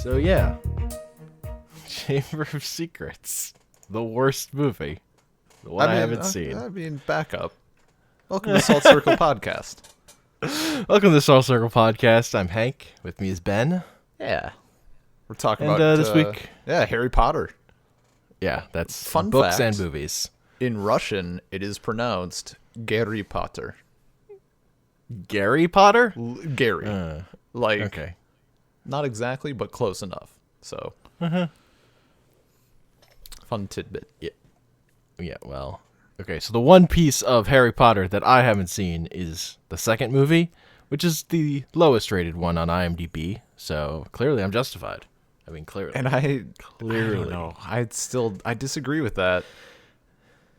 So yeah, Chamber of Secrets, the worst movie, the one I haven't seen. I mean, back up. Welcome to Salt Circle Podcast. Welcome to the Salt Circle Podcast. I'm Hank. With me is Ben. Yeah, we're talking And about this week, Harry Potter. yeah, that's Fun books fact. and movies. In Russian, it is pronounced Gary Potter. Gary Potter? Gary, like Okay. not exactly, but close enough. So, fun tidbit. Yeah, well, okay, so the one piece of Harry Potter that I haven't seen is the second movie, which is the lowest rated one on IMDb, so clearly I'm justified. I mean, clearly. And I Clearly. don't know. I disagree with that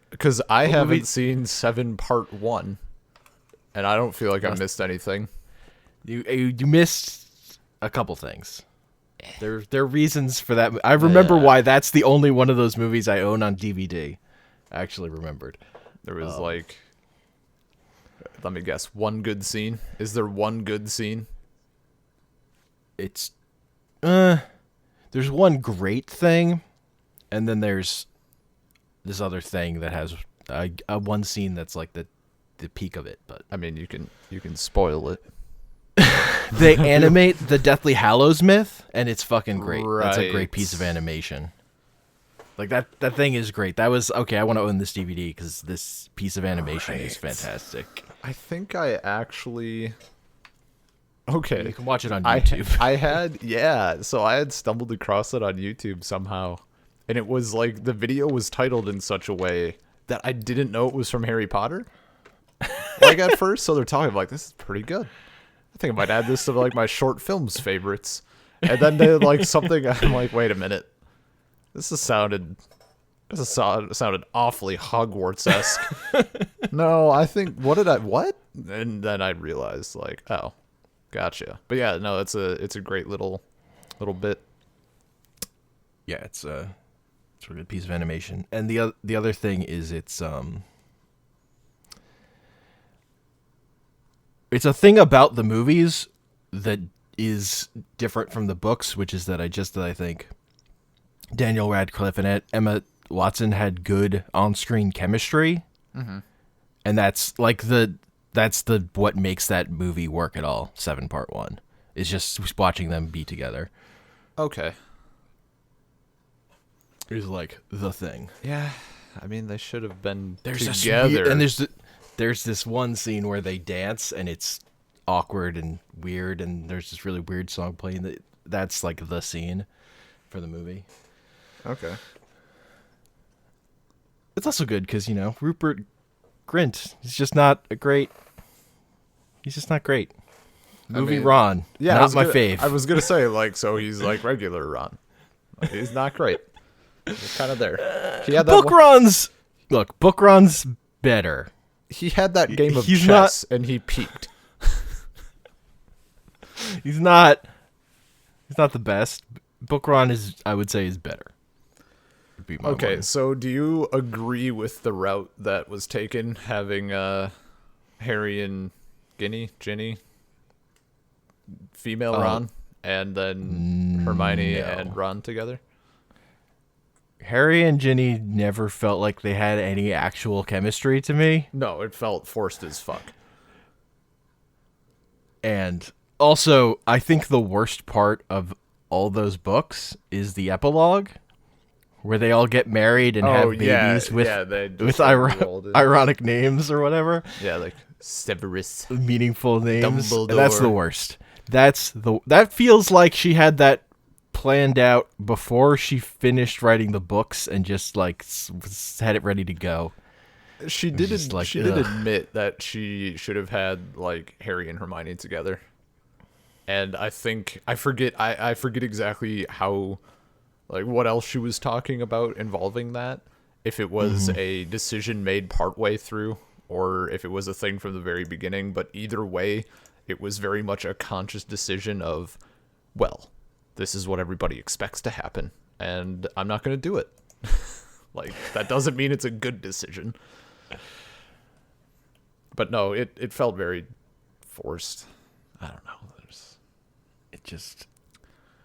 because I haven't seen 7 Part 1, and I don't feel like I missed anything. You missed a couple things. There are reasons for that. I remember why that's the only one of those movies I own on DVD. I actually remembered. There was let me guess, one good scene. Is there one good scene? It's there's one great thing, and then there's this other thing that has a one scene that's like the peak of it. But I mean, you can spoil it. they animate the Deathly Hallows myth, and it's fucking great. That's a Right. great piece of animation. Like that thing is great. That was okay. I want to own this DVD because this piece of animation is fantastic. I think I actually. Okay. You can watch it on YouTube. So I had stumbled across it on YouTube somehow, and it was like the video was titled in such a way that I didn't know it was from Harry Potter. Like at first, so they're talking like this is pretty good. I think I might add this to like my short films favorites, and then they like something. I'm like, wait a minute, this sounded awfully Hogwarts-esque. No, I think what? And then I realized like, oh. Gotcha. But yeah, no, it's a great little bit. Yeah, it's a good piece of animation. And the other thing is it's a thing about the movies that is different from the books, which is that I think Daniel Radcliffe and Emma Watson had good on-screen chemistry. Mm-hmm. And that's like what makes that movie work at all. 7 Part 1 is just watching them be together. Okay. Is like the thing. Yeah, I mean they should have been There's together. and there's this one scene where they dance and it's awkward and weird, and there's this really weird song playing. That's like the scene for the movie. Okay. It's also good because Rupert Grint is just not great. He's just not great. Movie Ron, Yeah, not my fave. I was gonna say like so he's like regular Ron. Like, he's not great. He's kind of there. He had that Book Ron's better. He had that game of He's chess and he peaked. He's not the best. Book Ron I would say is better. Would be my Okay, one. so do you agree with the route that was taken, having Harry and Ginny, female Ron, and then Hermione and Ron together? Harry and Ginny never felt like they had any actual chemistry to me. No, it felt forced as fuck. And also, I think the worst part of all those books is the epilogue, where they all get married and have babies with ironic names or whatever. Yeah, like Severus, meaningful names. Dumbledore. And that's the worst. That feels like she had that planned out before she finished writing the books and just like had it ready to go. She did admit that she should have had like Harry and Hermione together. And I think I forget exactly how, like, what else she was talking about involving that. If it was a decision made partway through, or if it was a thing from the very beginning. But either way, it was very much a conscious decision of, well, this is what everybody expects to happen, and I'm not going to do it. Like, that doesn't mean it's a good decision. But no, it felt very forced. I don't know.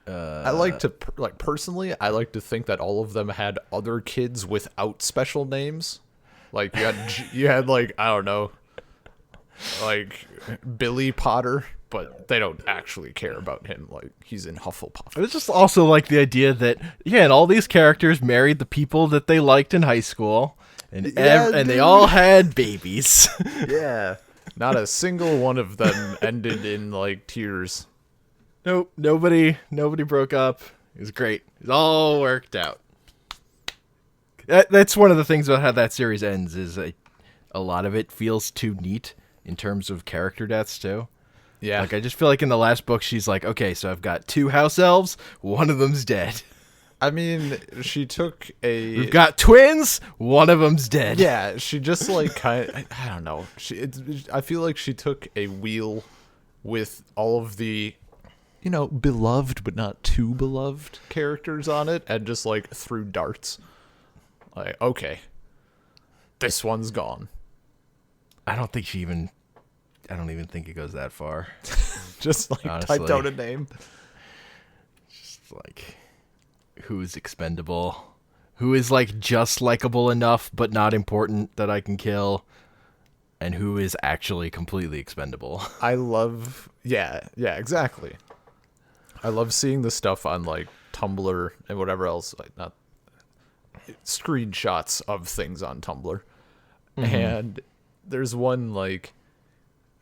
I like to personally, I like to think that all of them had other kids without special names. Like you had like, I don't know, like Billy Potter, but they don't actually care about him. Like, he's in Hufflepuff. It's just also like the idea that, yeah, and all these characters married the people that they liked in high school, and and they all had babies. Yeah. Not a single one of them ended in like tears. Nope, nobody broke up. It was great. It all worked out. That's one of the things about how that series ends, is a lot of it feels too neat in terms of character deaths too. Yeah. Like, I just feel like in the last book, she's like, okay, so I've got 2 house elves, one of them's dead. I mean, she took We've got twins, one of them's dead. Yeah, she just like I don't know. I feel like she took a wheel with all of the, beloved but not too beloved characters on it, and just like threw darts. Like, okay, this one's gone. I don't even think it goes that far. Just like honestly, typed out a name. Just like, who's expendable? Who is like just likable enough but not important that I can kill? And who is actually completely expendable? Yeah, exactly. I love seeing the stuff on like Tumblr and whatever else, like not screenshots of things on Tumblr. Mm-hmm. And there's one like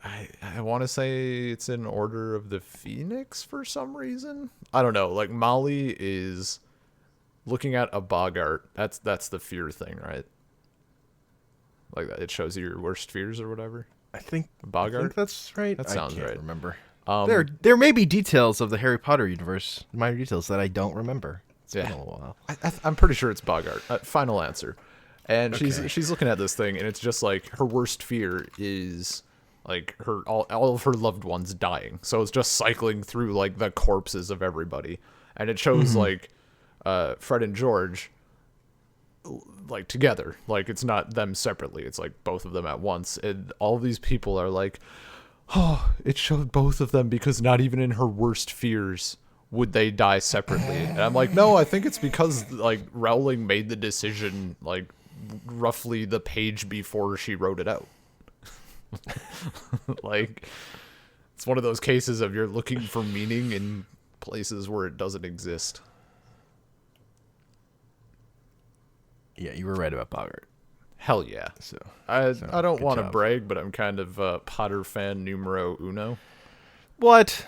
I want to say it's in Order of the Phoenix for some reason. I don't know. Like, Molly is looking at a Bogart. That's the fear thing, right? Like, it shows you your worst fears or whatever. I think Bogart. That's right. That sounds I can't right. Remember. There may be details of the Harry Potter universe, minor details that I don't remember. It's been a while. I'm pretty sure it's Bogart. Final answer. And okay. she's looking at this thing, and it's just like her worst fear is like all of her loved ones dying. So it's just cycling through like the corpses of everybody, and it shows like Fred and George like together. Like, it's not them separately. It's like both of them at once, and all these people are like, oh, it showed both of them because not even in her worst fears would they die separately. And I'm like, no, I think it's because like Rowling made the decision like roughly the page before she wrote it out. Like, it's one of those cases of you're looking for meaning in places where it doesn't exist. Yeah, you were right about Bogart. Hell yeah. So I don't want to brag, but I'm kind of a Potter fan numero uno. What?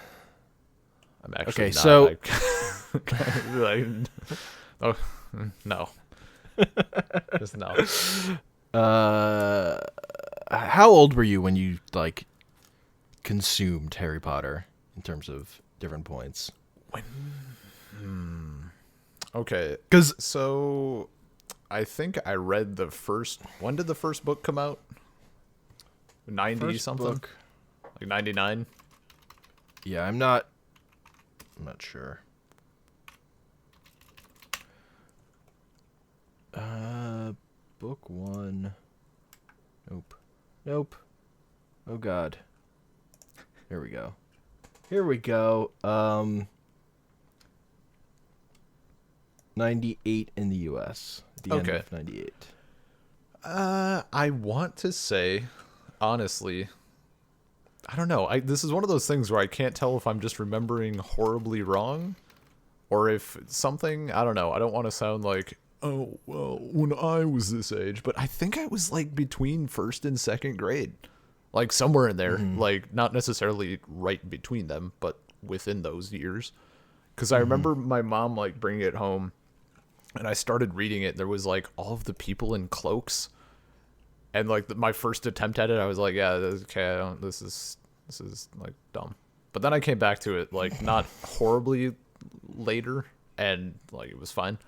I'm actually okay. Not. So, oh no, just no. How old were you when you like consumed Harry Potter in terms of different points? Okay, so I think I read the first. When did the first book come out? 90 something, book. Like 99. Yeah, I'm not sure. Book 1. Nope. Oh god. Here we go. 98 in the US. The end of 98. I want to say, honestly, I don't know. This is one of those things where I can't tell if I'm just remembering horribly wrong, or if something, I don't know. I don't want to sound like, oh, well, when I was this age, but I think I was like between first and second grade, like somewhere in there, like not necessarily right between them, but within those years. Because I remember my mom like bringing it home, and I started reading it. There was like all of the people in cloaks, and like my first attempt at it, I was like, yeah, okay, this is like dumb. But then I came back to it like not horribly later, and like it was fine.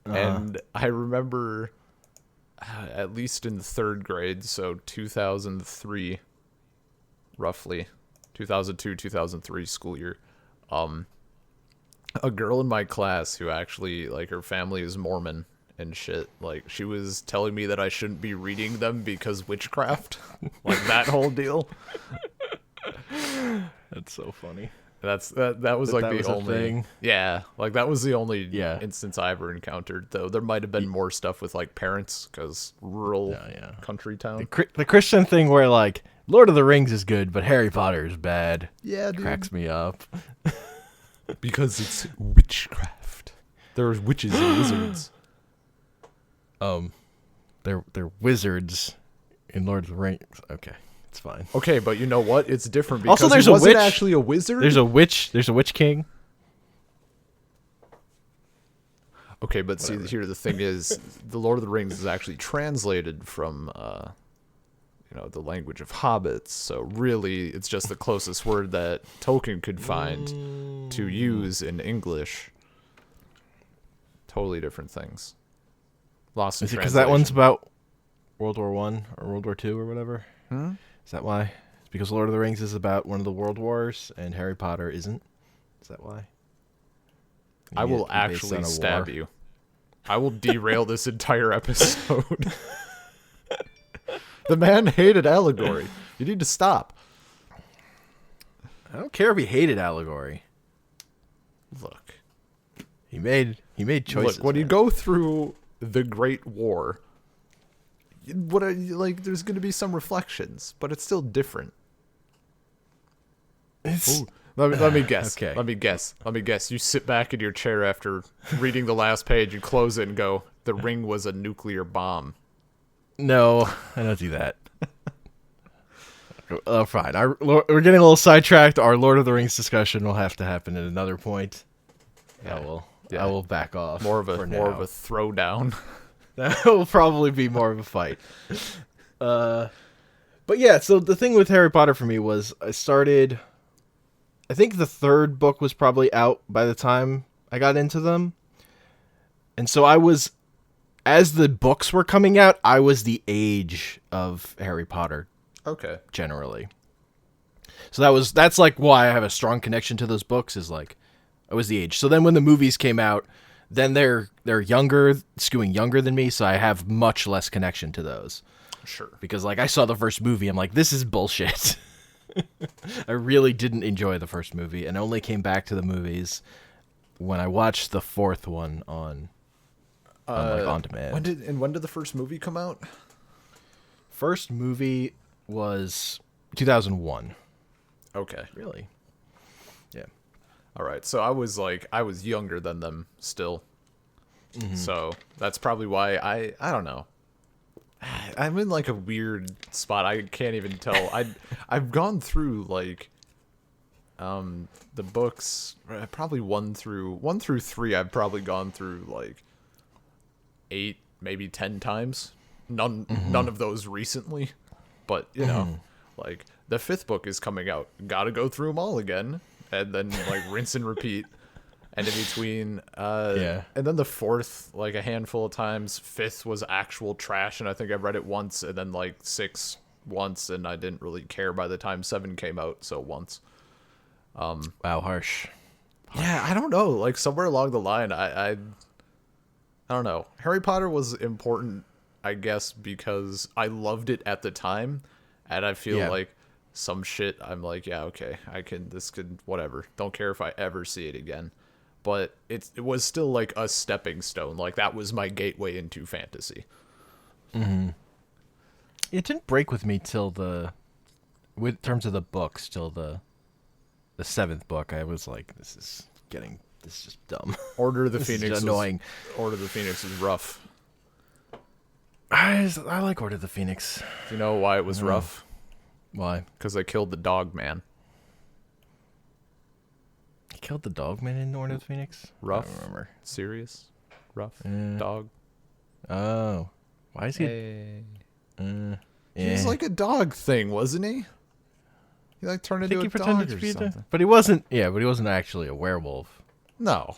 And I remember, at least in third grade, so 2003, roughly, 2002, 2003 school year, a girl in my class who actually, like, her family is Mormon and shit, like, she was telling me that I shouldn't be reading them because witchcraft, like that whole deal. That's so funny. That was like that the was a only thing. Yeah, like that was the only Yeah. instance I ever encountered. Though there might have been more stuff with like parents, because rural country town. The Christian thing where like Lord of the Rings is good, but Harry Potter is bad. Yeah, dude. Cracks me up. Because it's witchcraft. There's witches and wizards. They're wizards in Lord of the Rings. Okay, it's fine. Okay, but you know what? It's different because Also, there's he a wasn't witch. actually a wizard. There's a witch king. Okay, but see, here the thing is, the Lord of the Rings is actually translated from, the language of hobbits. So really, it's just the closest word that Tolkien could find to use in English. Totally different things. Lost in Is it because translation. that one's about World War One or World War Two or whatever? Is that why? It's because Lord of the Rings is about one of the world wars and Harry Potter isn't? Is that why? I will actually stab you. I will derail this entire episode. The man hated allegory. You need to stop. I don't care if he hated allegory. Look. He made choices. Look, when you go through the Great War, what are you, like? There's going to be some reflections, but it's still different. It's, Let me guess. Okay. Let me guess. You sit back in your chair after reading the last page, you close it and go, "The ring was a nuclear bomb." no, I don't do that. Fine. We're getting a little sidetracked. Our Lord of the Rings discussion will have to happen at another point. Yeah. I will back off. More of a throwdown. That will probably be more of a fight. But yeah, so the thing with Harry Potter for me was I think the third book was probably out by the time I got into them. And so as the books were coming out, I was the age of Harry Potter. Okay. Generally. So that's like why I have a strong connection to those books, is like I was the age. So then when the movies came out, then they're younger, skewing younger than me, so I have much less connection to those. Sure. Because like I saw the first movie, I'm like, this is bullshit. I really didn't enjoy the first movie and only came back to the movies when I watched the fourth one on demand. When did the first movie come out? First movie was 2001. Okay. Really? Yeah. All right. So I was younger than them still. Mm-hmm. So that's probably why I don't know. I'm in like a weird spot. I can't even tell. I've gone through like the books, probably 1 through 3. I've probably gone through like 8, maybe 10 times. None of those recently, but you know, like the 5th book is coming out. Got to go through them all again, and then like rinse and repeat. And in between, and then the 4th, like a handful of times. 5th was actual trash, and I think I read it once, and then like 6 once, and I didn't really care by the time 7 came out, so once. Wow, harsh. Yeah, I don't know. Like somewhere along the line, I don't know. Harry Potter was important, I guess, because I loved it at the time, and I feel like some shit I'm like, yeah, okay, this could whatever. Don't care if I ever see it again. But it was still like a stepping stone. Like that was my gateway into fantasy. Mm-hmm. It didn't break with me with terms of the books, till the 7th book. I was like, this is just dumb. Order of the Phoenix is annoying. Order of the Phoenix is rough. I like Order of the Phoenix. Do you know why it was rough? Why? Because they killed the dog man. He killed the dog man in Order of the Phoenix? Rough? I don't remember. Serious? Rough? Dog? Oh. Why is he... He was like a dog thing, wasn't he? He like turned into a dog or something. But he wasn't actually a werewolf. No.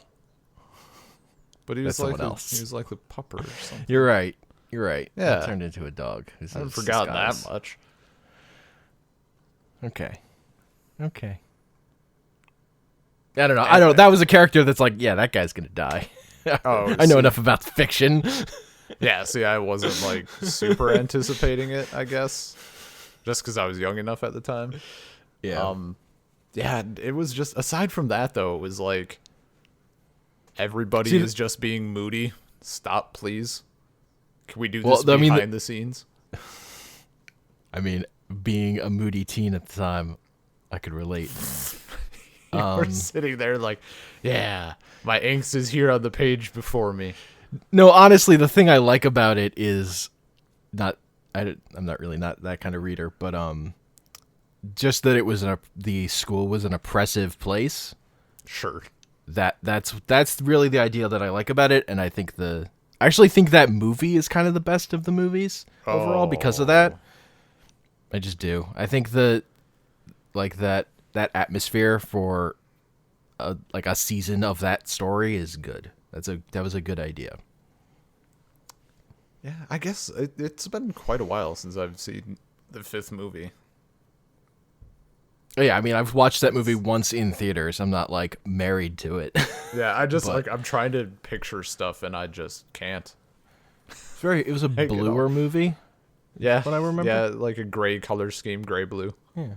But he was That's like someone else. He was like the pupper or something. You're right. Yeah. He turned into a dog. I haven't forgotten that much. Okay. I don't know. That was a character that's like, yeah, that guy's gonna die. I know enough about fiction. Yeah, see, I wasn't like super anticipating it, I guess, just because I was young enough at the time. Yeah. Yeah, it was just, aside from that though, it was like everybody is just being moody. Stop, please. Can we do this behind the scenes? I mean, being a moody teen at the time, I could relate. We're sitting there like, yeah, my angst is here on the page before me. No, honestly, the thing I like about it is I'm not really not that kind of reader, but just that it was the school was an oppressive place. Sure. That's really the idea that I like about it, and I actually think that movie is kind of the best of the movies overall because of that. I just do. I think that atmosphere for a season of that story is good. That was a good idea. Yeah, I guess it's been quite a while since I've seen the 5th movie. Yeah, I mean, I've watched that movie once in theaters. I'm not married to it. Yeah, I just I'm trying to picture stuff and I just can't. It was a bluer movie. Yeah, what I remember. Yeah, like a gray color scheme, gray blue. Yeah,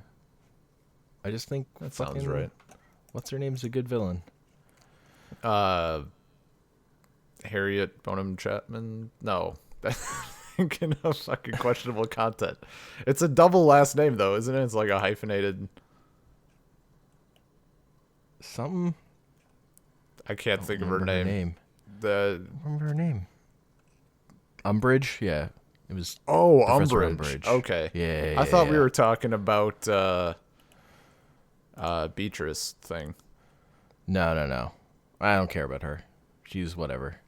I just think that sounds right. What's her name's a good villain? Harriet Bonham Chapman. No, thinking of fucking questionable content. It's a double last name though, isn't it? It's like a hyphenated something. I can't think of her name. I remember her name. Umbridge. Yeah. It was Umbridge. Okay. Yeah. I thought we were talking about Beatrice thing. No. I don't care about her. She's whatever.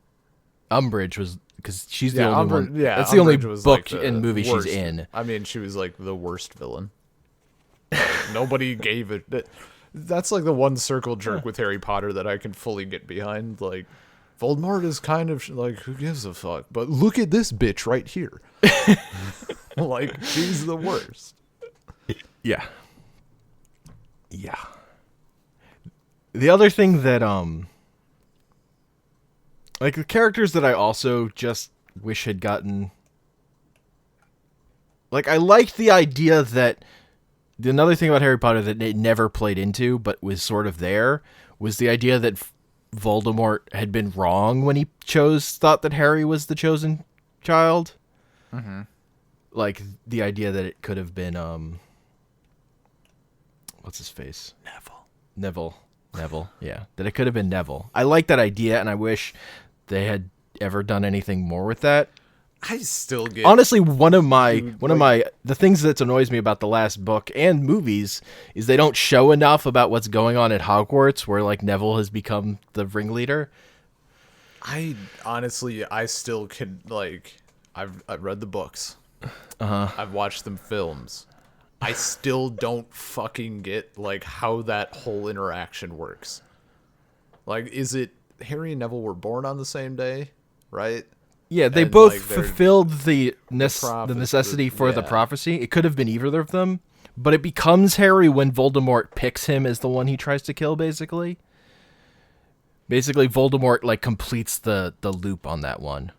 Umbridge was because she's the only one. Yeah, that's the only book and movie worst. She's in. I mean, she was like the worst villain. Nobody gave it. That's like the one circle jerk with Harry Potter that I can fully get behind. Like, Voldemort is kind of like, who gives a fuck? But look at this bitch right here. Like, she's the worst. Yeah. The other thing that the characters that I also just wish had gotten, I liked the idea that another thing about Harry Potter that it never played into but was sort of there was the idea that Voldemort had been wrong when he thought that Harry was the chosen child. Mm-hmm. The idea that it could have been what's his face? Neville. Yeah, that it could have been Neville. I like that idea, and I wish they had ever done anything more with that. I still get honestly the things that annoys me about the last book and movies is they don't show enough about what's going on at Hogwarts, where Neville has become the ringleader. I still can I've read the books. I've watched them films. I still don't fucking get how that whole interaction works. Is it Harry and Neville were born on the same day, right? Yeah, they both fulfilled the necessity for the prophecy. It could have been either of them, but it becomes Harry when Voldemort picks him as the one he tries to kill, basically. Basically, Voldemort completes the loop on that one.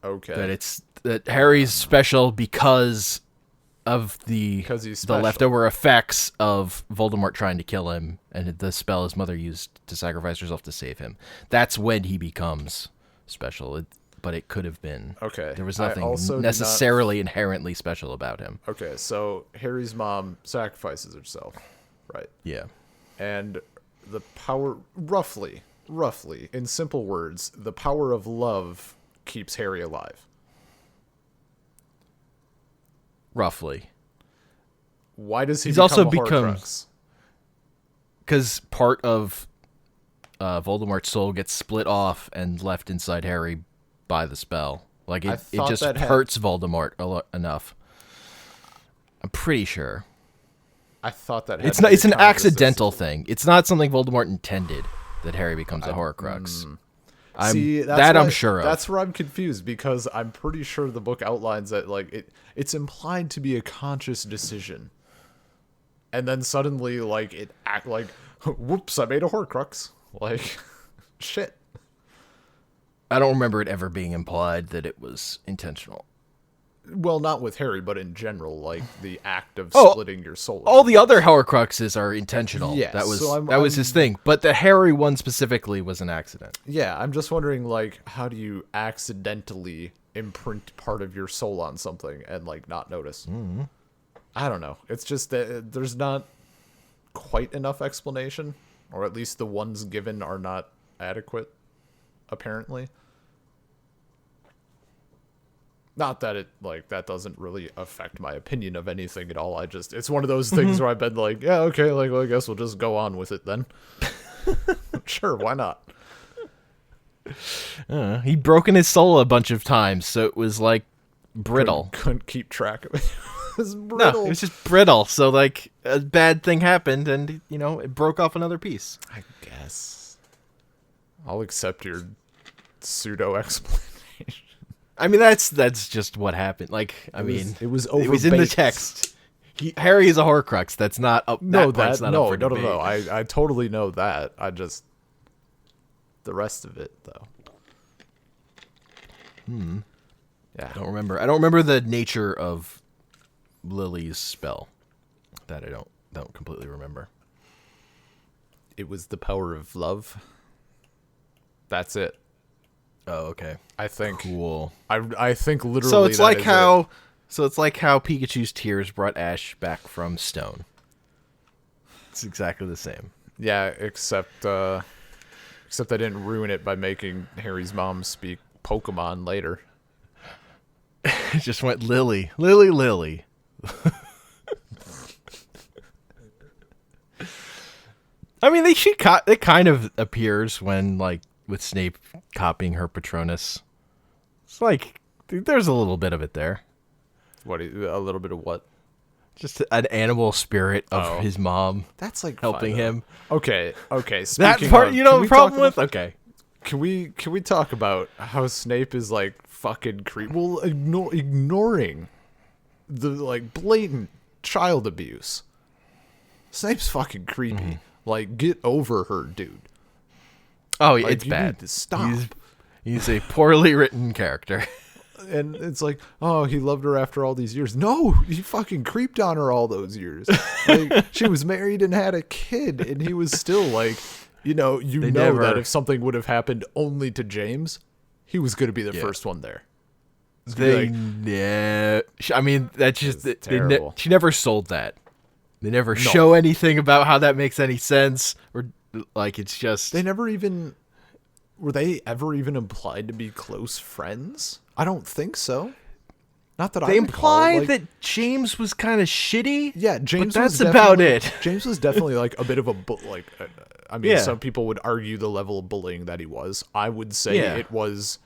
Okay. That Harry's special because of the leftover effects of Voldemort trying to kill him and the spell his mother used to sacrifice herself to save him. That's when he becomes special. But it could have been. Okay. There was nothing necessarily inherently special about him. Okay, so Harry's mom sacrifices herself, right? Yeah. And the power, roughly, in simple words, the power of love keeps Harry alive. Roughly. Why does he become a Horcrux? Because part of Voldemort's soul gets split off and left inside Harry by the spell. It just hurts Voldemort enough. I'm pretty sure. I thought that it's an accidental thing. It's not something Voldemort intended that Harry becomes a Horcrux. I'm sure of. That's where I'm confused because I'm pretty sure the book outlines that it's implied to be a conscious decision. And then suddenly whoops, I made a Horcrux. Shit. I don't remember it ever being implied that it was intentional. Well, not with Harry, but in general, like the act of Oh, splitting your soul. All the other Horcruxes are intentional. Yes, that was so was his thing. But the Harry one specifically was an accident. Yeah, I'm just wondering, like, how do you accidentally imprint part of your soul on something and, like, not notice? Mm-hmm. I don't know. It's just that there's not quite enough explanation, or at least the ones given are not adequate, apparently. Not that it, like, that doesn't really affect my opinion of anything at all. It's one of those things where I've been like, yeah, okay, like, well, I guess we'll just go on with it then. Sure, why not? He'd broken his soul a bunch of times, so it was, like, brittle. Couldn't keep track of it. It was brittle. No, it was just brittle, so, like, a bad thing happened, and, you know, it broke off another piece. I guess. I'll accept your pseudo-explanation. I mean, that's just what happened. Like, it was in the text. Harry is a Horcrux. That's not up. No, that's not up for debate. No. I totally know that. I just the rest of it though. Yeah, I don't remember. I don't remember the nature of Lily's spell. That I don't completely remember. It was the power of love. That's it. Oh, okay. I think. Cool. I think literally. So it's like how Pikachu's tears brought Ash back from stone. It's exactly the same. Yeah, except I didn't ruin it by making Harry's mom speak Pokemon later. It just went Lily. Lily. I mean, it kind of appears when, like, with Snape copying her Patronus. It's like, there's a little bit of it there. What, a little bit of what? Just an animal spirit of his mom. That's like helping him. Okay. That part, you know, the problem with? Okay. Can we talk about how Snape is like fucking creepy? Well, ignoring the like blatant child abuse. Snape's fucking creepy. Mm-hmm. Like, get over her, dude. Oh, like, it's bad. Need to stop. He's a poorly written character. And it's like, oh, he loved her after all these years. No, he fucking creeped on her all those years. Like, she was married and had a kid, and he was still like, that if something would have happened only to James, he was going to be the first one there. I mean, that's just terrible. She never sold that. They never show anything about how that makes any sense, or like it's just they never even were they ever even implied to be close friends? I don't think so. Not that they implied that James was kind of shitty. Yeah, James. But that's about it. James was definitely like a bit of a some people would argue the level of bullying that he was. I would say it was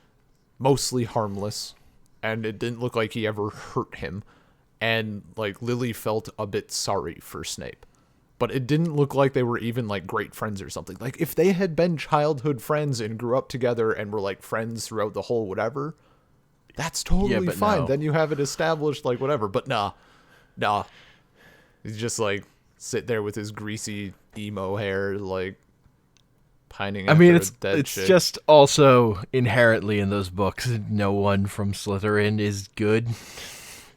mostly harmless, and it didn't look like he ever hurt him. And like Lily felt a bit sorry for Snape, but it didn't look like they were even like great friends or something. Like if they had been childhood friends and grew up together and were like friends throughout the whole whatever, that's totally fine. No. Then you have it established, like whatever. But nah, he's just like sit there with his greasy emo hair, like pining. It's just also inherently in those books, no one from Slytherin is good.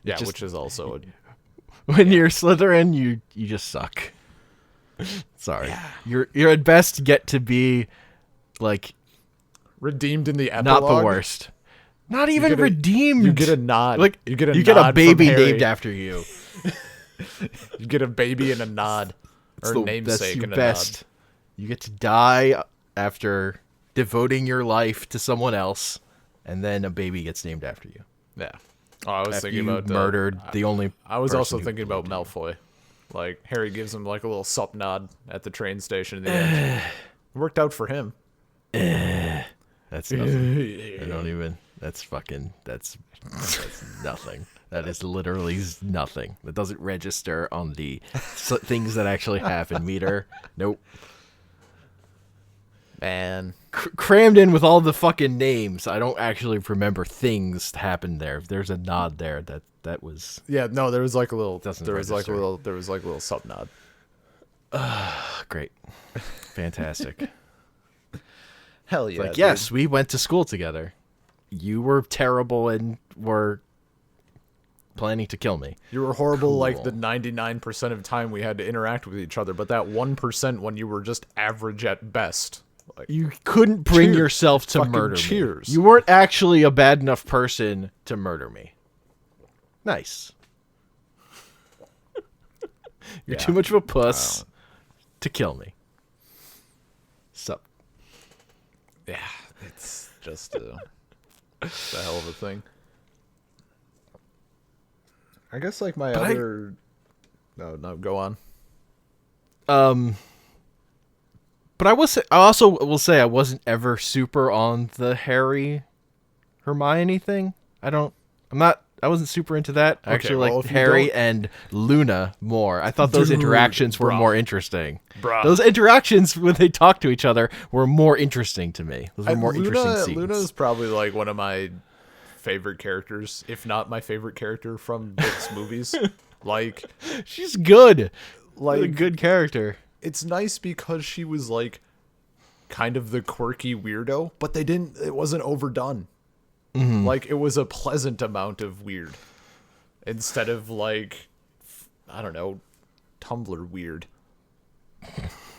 Yeah, which is also when you're Slytherin, you just suck. Sorry, you're at best get to be like redeemed in the epilogue. Not the worst. Not even redeemed. You get a nod. Like you get a baby named after you. You get a baby and a nod, or a namesake and a nod. You get to die after devoting your life to someone else, and then a baby gets named after you. Yeah. Oh, I was thinking about murdered the only. I was also thinking about Malfoy. Like Harry gives him like a little sup nod at the train station in the end. It worked out for him. That's nothing. I don't even. That's nothing. That is literally nothing. That doesn't register on the things that actually happen meter. Nope. Man. Crammed in with all the fucking names. I don't actually remember things happened there. If there's a nod there, that was. Yeah, no, there was like a little. There was like a little sub nod. Great, fantastic. Hell yeah! Like, yes, we went to school together. You were terrible and were planning to kill me. You were horrible like the 99% of time we had to interact with each other, but that 1% when you were just average at best. Like, you couldn't bring yourself to murder me. Cheers. You weren't actually a bad enough person to murder me. Nice. You're too much of a puss to kill me. Sup. Yeah, it's just a hell of a thing. I guess like my other... No, go on. But I also will say I wasn't ever super on the Harry Hermione thing. I wasn't super into that. I actually like Harry and Luna more. I thought those interactions were more interesting. Those interactions when they talk to each other were more interesting to me. Those were more interesting scenes. Luna's probably like one of my favorite characters, if not my favorite character from books, movies. Like, she's good. Like a good character. It's nice because she was like kind of the quirky weirdo, but it wasn't overdone. Mm-hmm. Like, it was a pleasant amount of weird instead of like, I don't know, Tumblr weird,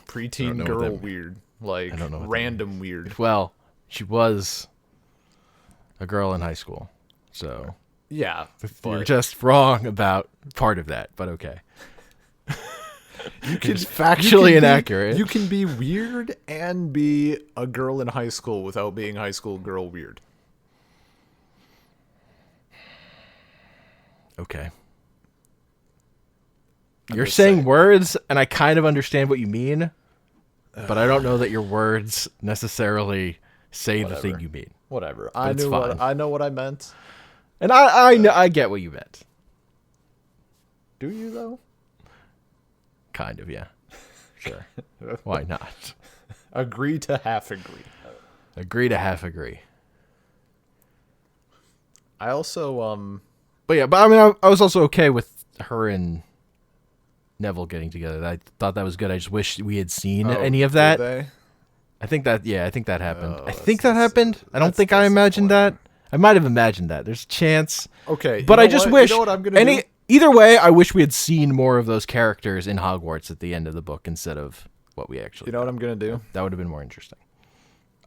preteen girl weird, like random weird. Well, she was a girl in high school, so yeah, you're just wrong about part of that, but okay. It's factually inaccurate. You can be weird and be a girl in high school without being high school girl weird. Okay. You're saying words, and I kind of understand what you mean, but I don't know that your words necessarily say the thing you mean. Whatever. I know what I meant. And I get what you meant. Do you, though? Kind of, yeah. Sure. Why not? Agree to half agree. Agree to half agree. I also, But I mean, I was also okay with her and Neville getting together. I thought that was good. I just wish we had seen any of that. I think that happened. I think that happened. I don't think I imagined that. I might have imagined that. There's a chance. Okay. But I just wish... You know what I'm gonna do? Either way, I wish we had seen more of those characters in Hogwarts at the end of the book instead of what we actually... You know what I'm going to do? That would have been more interesting.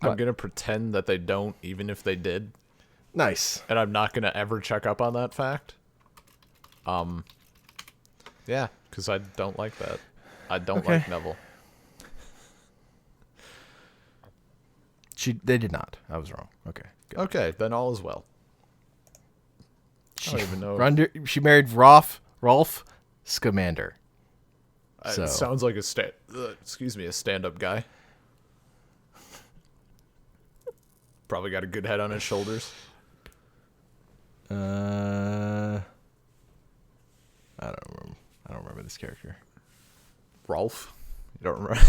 I'm going to pretend that they don't, even if they did. Nice. And I'm not going to ever check up on that fact. Yeah, because I don't like that. I don't like Neville. They did not. I was wrong. Okay. Good. Okay, then all is well. I don't even know. She married Rolf Scamander. It sounds like a stand-up guy. Probably got a good head on his shoulders. I don't remember this character. Rolf? You don't remember?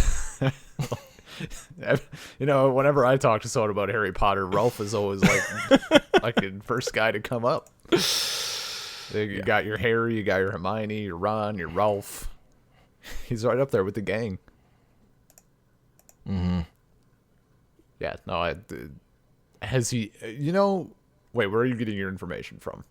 You know, whenever I talk to someone about Harry Potter, Rolf is always like the first guy to come up. You got your Harry, you got your Hermione, your Ron, your Rolf. He's right up there with the gang. Mm-hmm. Yeah, no, has he, wait, where are you getting your information from?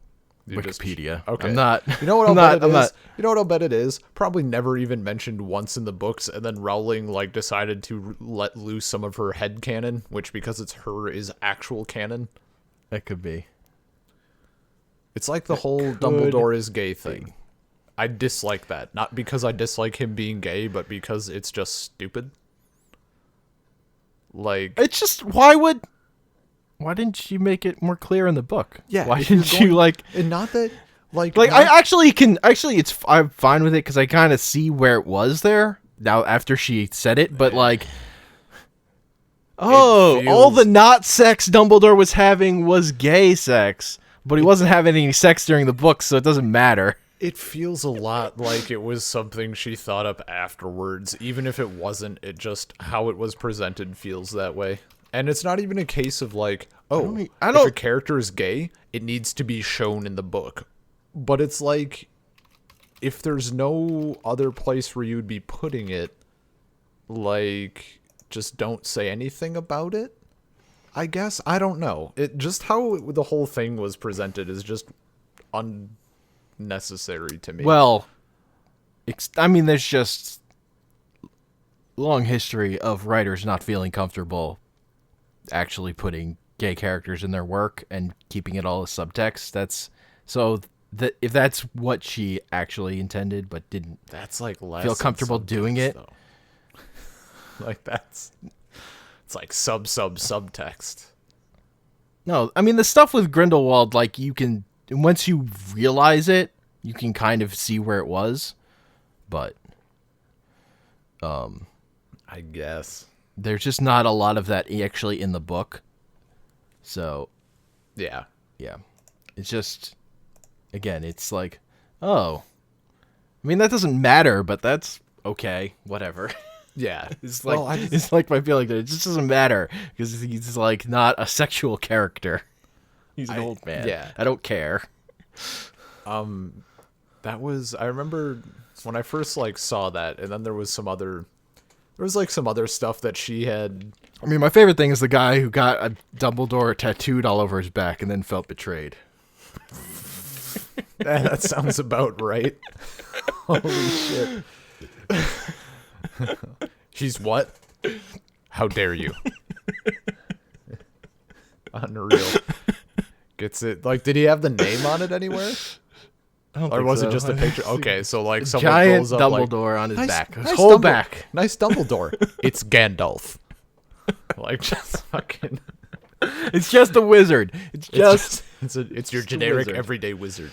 Wikipedia. Okay. I'm not. You know what I'll bet it is? You know what I'll bet it is? Probably never even mentioned once in the books, and then Rowling decided to let loose some of her headcanon, which because it's her is actual canon. That could be. It's like the whole Dumbledore is gay thing. I dislike that. Not because I dislike him being gay, but because it's just stupid. It's just, why didn't you make it more clear in the book? Yeah. Why didn't you and not that I'm fine with it because I kind of see where it was there now after she said it, but all the not sex Dumbledore was having was gay sex, but he wasn't having any sex during the book, so it doesn't matter. It feels a lot like it was something she thought up afterwards, even if it wasn't. It just how it was presented feels that way. And it's not even a case of if a character is gay, it needs to be shown in the book. But it's if there's no other place where you'd be putting it, just don't say anything about it. I guess, I don't know. It just how the whole thing was presented is just necessary to me. Well, I mean, there's just long history of writers not feeling comfortable actually putting gay characters in their work and keeping it all as subtext. If that's what she actually intended but didn't that's like less feel comfortable doing it. Though. Like it's like subtext. No, I mean the stuff with Grindelwald, like you can, once you realize it, you can kind of see where it was, but I guess there's just not a lot of that actually in the book. So, yeah. It's just, again, it's like, oh, I mean that doesn't matter, but that's okay, whatever. Yeah, it's like it's like my feeling that it just doesn't matter because he's like not a sexual character. He's an old man. Yeah, I don't care. That was, I remember when I first like saw that, and then there was some other stuff that she had. I mean, my favorite thing is the guy who got a Dumbledore tattooed all over his back and then felt betrayed. That sounds about right. Holy shit. He's what? How dare you? Unreal. Gets it. Like, did he have the name on it anywhere? Or was it just a picture? Okay, so like someone giant pulls up Dumbledore like, on his back. His nice whole back. Nice Dumbledore. It's Gandalf. Like, just fucking. It's just a wizard. It's your generic wizard. everyday wizard.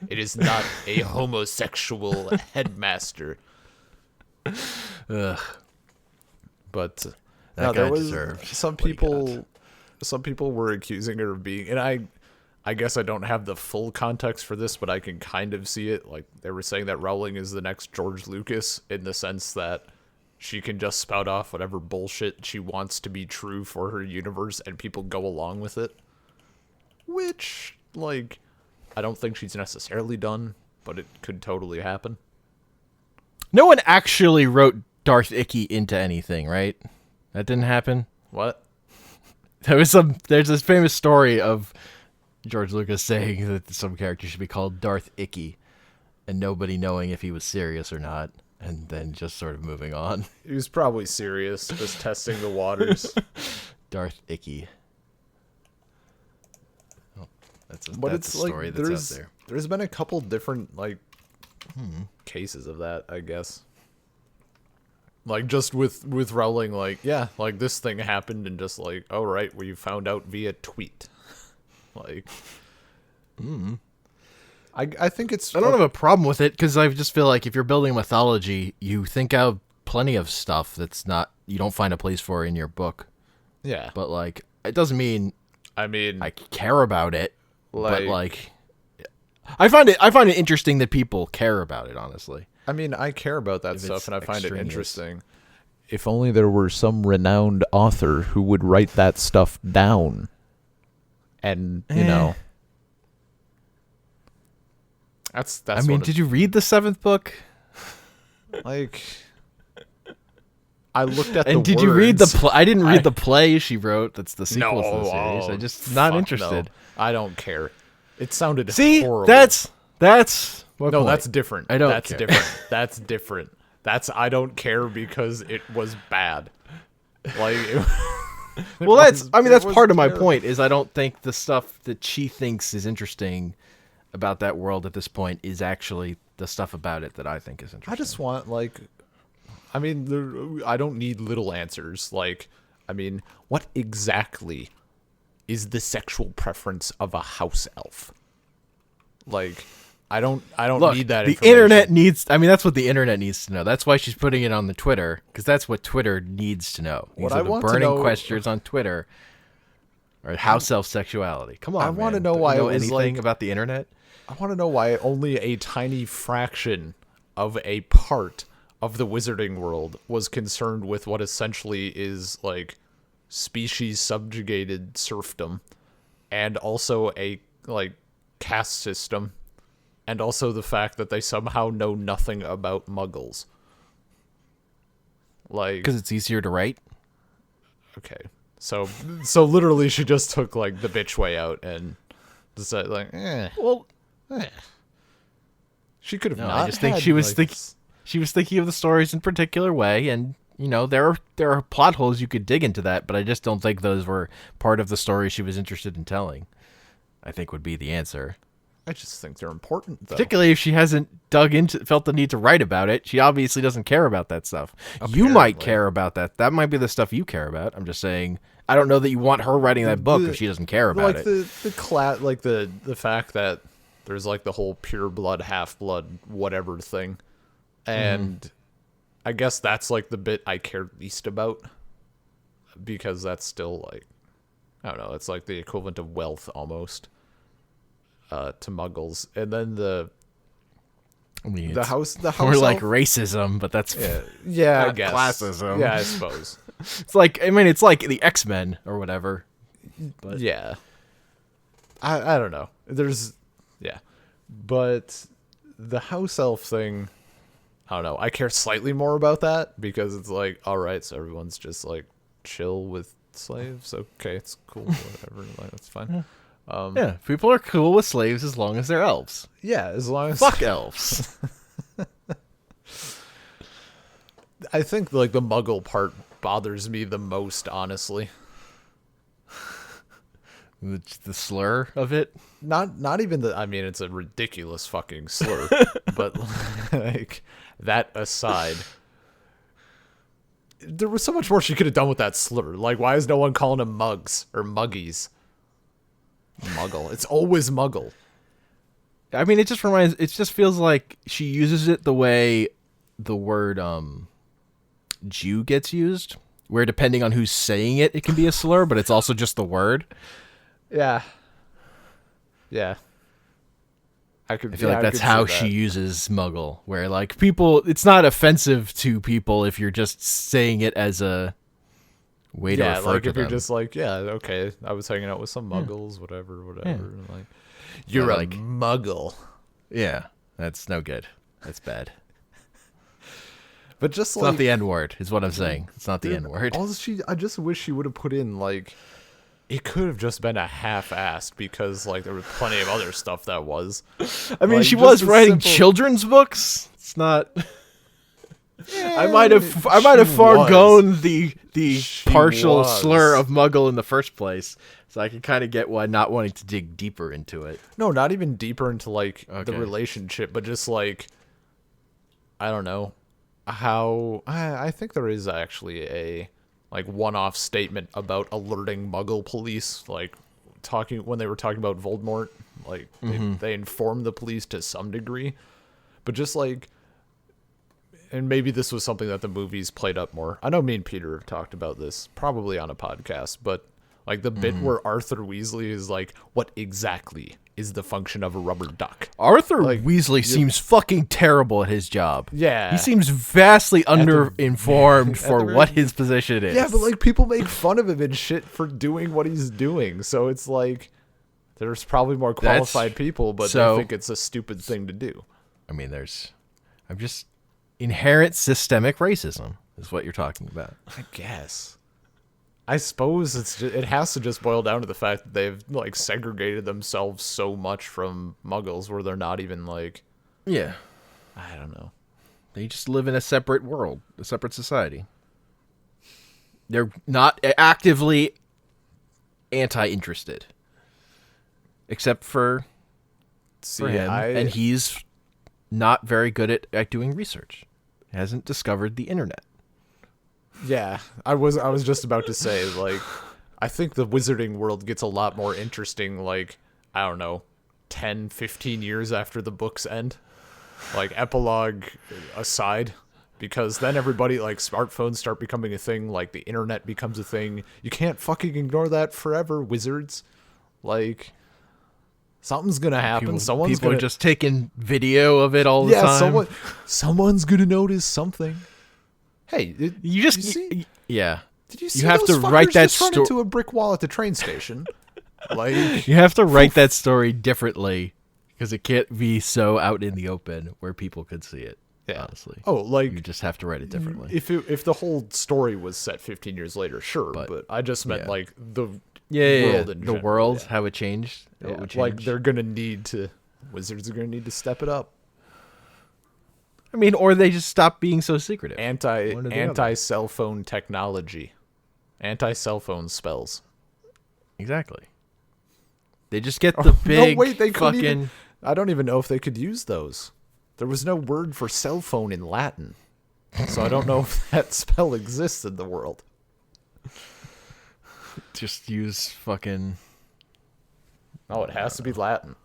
It is not a homosexual headmaster. Ugh. But That no, guy there was deserved some what he people. Some people were accusing her of being, and I guess I don't have the full context for this, but I can kind of see it. Like they were saying that Rowling is the next George Lucas in the sense that she can just spout off whatever bullshit she wants to be true for her universe, and people go along with it. Which, like, I don't think she's necessarily done, but it could totally happen. No one actually wrote Darth Icky into anything, right? That didn't happen. What? There's this famous story of George Lucas saying that some character should be called Darth Icky, and nobody knowing if he was serious or not, and then just sort of moving on. He was probably serious, just testing the waters. Darth Icky. Oh, that's a like, story that's out there. There's been a couple different cases of that, I guess. Like just with Rowling, like, yeah, like this thing happened, and just like, oh right, well you found out via tweet. Like, I think it's. I don't have a problem with it because I just feel like if you're building mythology, you think out plenty of stuff that's not, you don't find a place for in your book. Yeah, but like it doesn't mean. I mean, I care about it, like, but like, I find it interesting that people care about it. Honestly. I mean, I care about that stuff, and I find it extraneous. interesting. If only there were some renowned author who would write that stuff down. And, you know. That's I mean, did you read the 7th book? Like, I looked at and the did words. You read the play? I didn't read the play she wrote. That's the sequel to the series. No, I'm just not interested. No. I don't care. It sounded See, horrible. that's what no, point? That's different. I don't That's care. different. That's different. That's I don't care because it was bad. Like, well, that's part of my terrible. point. Is I don't think the stuff that she thinks is interesting about that world at this point is actually the stuff about it that I think is interesting. I just want, like, I mean, I don't need little answers. Like, I mean, what exactly is the sexual preference of a house elf? Like, I don't Look, need that. The information. internet needs. I mean, that's what the internet needs to know. That's why she's putting it on the Twitter, because that's what Twitter needs to know. These What are I the want to burning know- questions on Twitter. Or house elf sexuality. Come on, I want to man. know Don't you why know it was anything like. about the internet. I want to know why only a tiny fraction of a part of the wizarding world was concerned with what essentially is like species subjugated serfdom, and also a like caste system, and also the fact that they somehow know nothing about muggles. Like, Because it's easier to write. okay, so literally she just took like the bitch way out and decided like, Well, She could have No, not. I just think had, she was like, she was thinking of the stories in a particular way, and there are plot holes you could dig into that, but I just don't think those were part of the story she was interested in telling. I think would be the answer. I just think they're important, though. Particularly if she hasn't felt the need to write about it. She obviously doesn't care about that stuff. Apparently. You might care about that. That might be the stuff you care about. I'm just saying, I don't know that you want her writing that book if she doesn't care about it. The fact that there's like the whole pure blood, half blood, whatever thing, and I guess that's like the bit I care least about, because that's still like, I don't know, it's like the equivalent of wealth almost. To Muggles, and then the house or like elf? racism, but that's yeah, I not guess classism. Yeah, I suppose. It's like it's like the X-Men or whatever. But Yeah, I don't know. But the house elf thing, I don't know. I care slightly more about that because it's like, all right, so everyone's just like chill with slaves. Okay, it's cool, whatever. Like, that's fine. Yeah. People are cool with slaves as long as they're elves. Yeah, as long as fuck elves. I think like the Muggle part bothers me the most, honestly. The slur of it. Not even the. I mean, it's a ridiculous fucking slur, but like that aside, there was so much more she could have done with that slur. Like, why is no one calling them mugs or muggies? Muggle. It's always Muggle. I mean, it just feels like she uses it the way the word Jew gets used, where depending on who's saying it, it can be a slur, but it's also just the word. Yeah. I feel like that's how she uses Muggle, where like people, it's not offensive to people if you're just saying it as a way to refer like to if them. you're just like, yeah, okay, I was hanging out with some Muggles, whatever. Yeah. Like, you're like, a Muggle. Yeah, that's no good. That's bad. But just it's like, not the N word, is what I'm saying. It's not the N word. I just wish she would have put in like, it could have just been a half-assed, because like there was plenty of other stuff that was. I mean, like, she was writing simple children's books. It's not. Yeah, I might have foregone the partial slur of Muggle in the first place, so I can kind of get why not wanting to dig deeper into it. No, not even deeper into like the relationship, but just like, I don't know how. I think there is actually a like one-off statement about alerting Muggle police, like when they were talking about Voldemort, like they informed the police to some degree, but just like. And maybe this was something that the movies played up more. I know me and Peter have talked about this, probably on a podcast, but like the bit where Arthur Weasley is like, what exactly is the function of a rubber duck? Arthur Weasley seems fucking terrible at his job. Yeah. He seems vastly underinformed for what his position is. Yeah, but like people make fun of him and shit for doing what he's doing. So it's like, there's probably more qualified people, but they think it's a stupid thing to do. I mean, inherent systemic racism is what you're talking about. I guess. I suppose it has to just boil down to the fact that they've like segregated themselves so much from Muggles, where they're not even like. Yeah. I don't know. They just live in a separate world, a separate society. They're not actively anti-interested, except for him, and he's not very good at doing research. Hasn't discovered the internet. Yeah, I was just about to say, like, I think the wizarding world gets a lot more interesting, like, I don't know, 10, 15 years after the books end. Like, epilogue aside, because then everybody, like, smartphones start becoming a thing, like, the internet becomes a thing. You can't fucking ignore that forever, wizards. Like, something's gonna happen. People are just taking video of it all the time. Yeah, someone's gonna notice something. Hey, did you see? Yeah. Did you see? You have those to write that story into a brick wall at the train station. Like, you have to write that story differently, because it can't be so out in the open where people could see it. Yeah. Honestly. Oh, like, you just have to write it differently. If the whole story was set 15 years later, sure, but I just meant like the world in the world, how it changed. Yeah. Like, wizards are gonna need to step it up. I mean, or they just stop being so secretive. Anti cell phone technology. Anti cell phone spells. Exactly. They just get the big no, wait, they fucking... even, I don't even know if they could use those. There was no word for cell phone in Latin. So I don't know if that spell exists in the world. Just use fucking... Oh, it has to be Latin.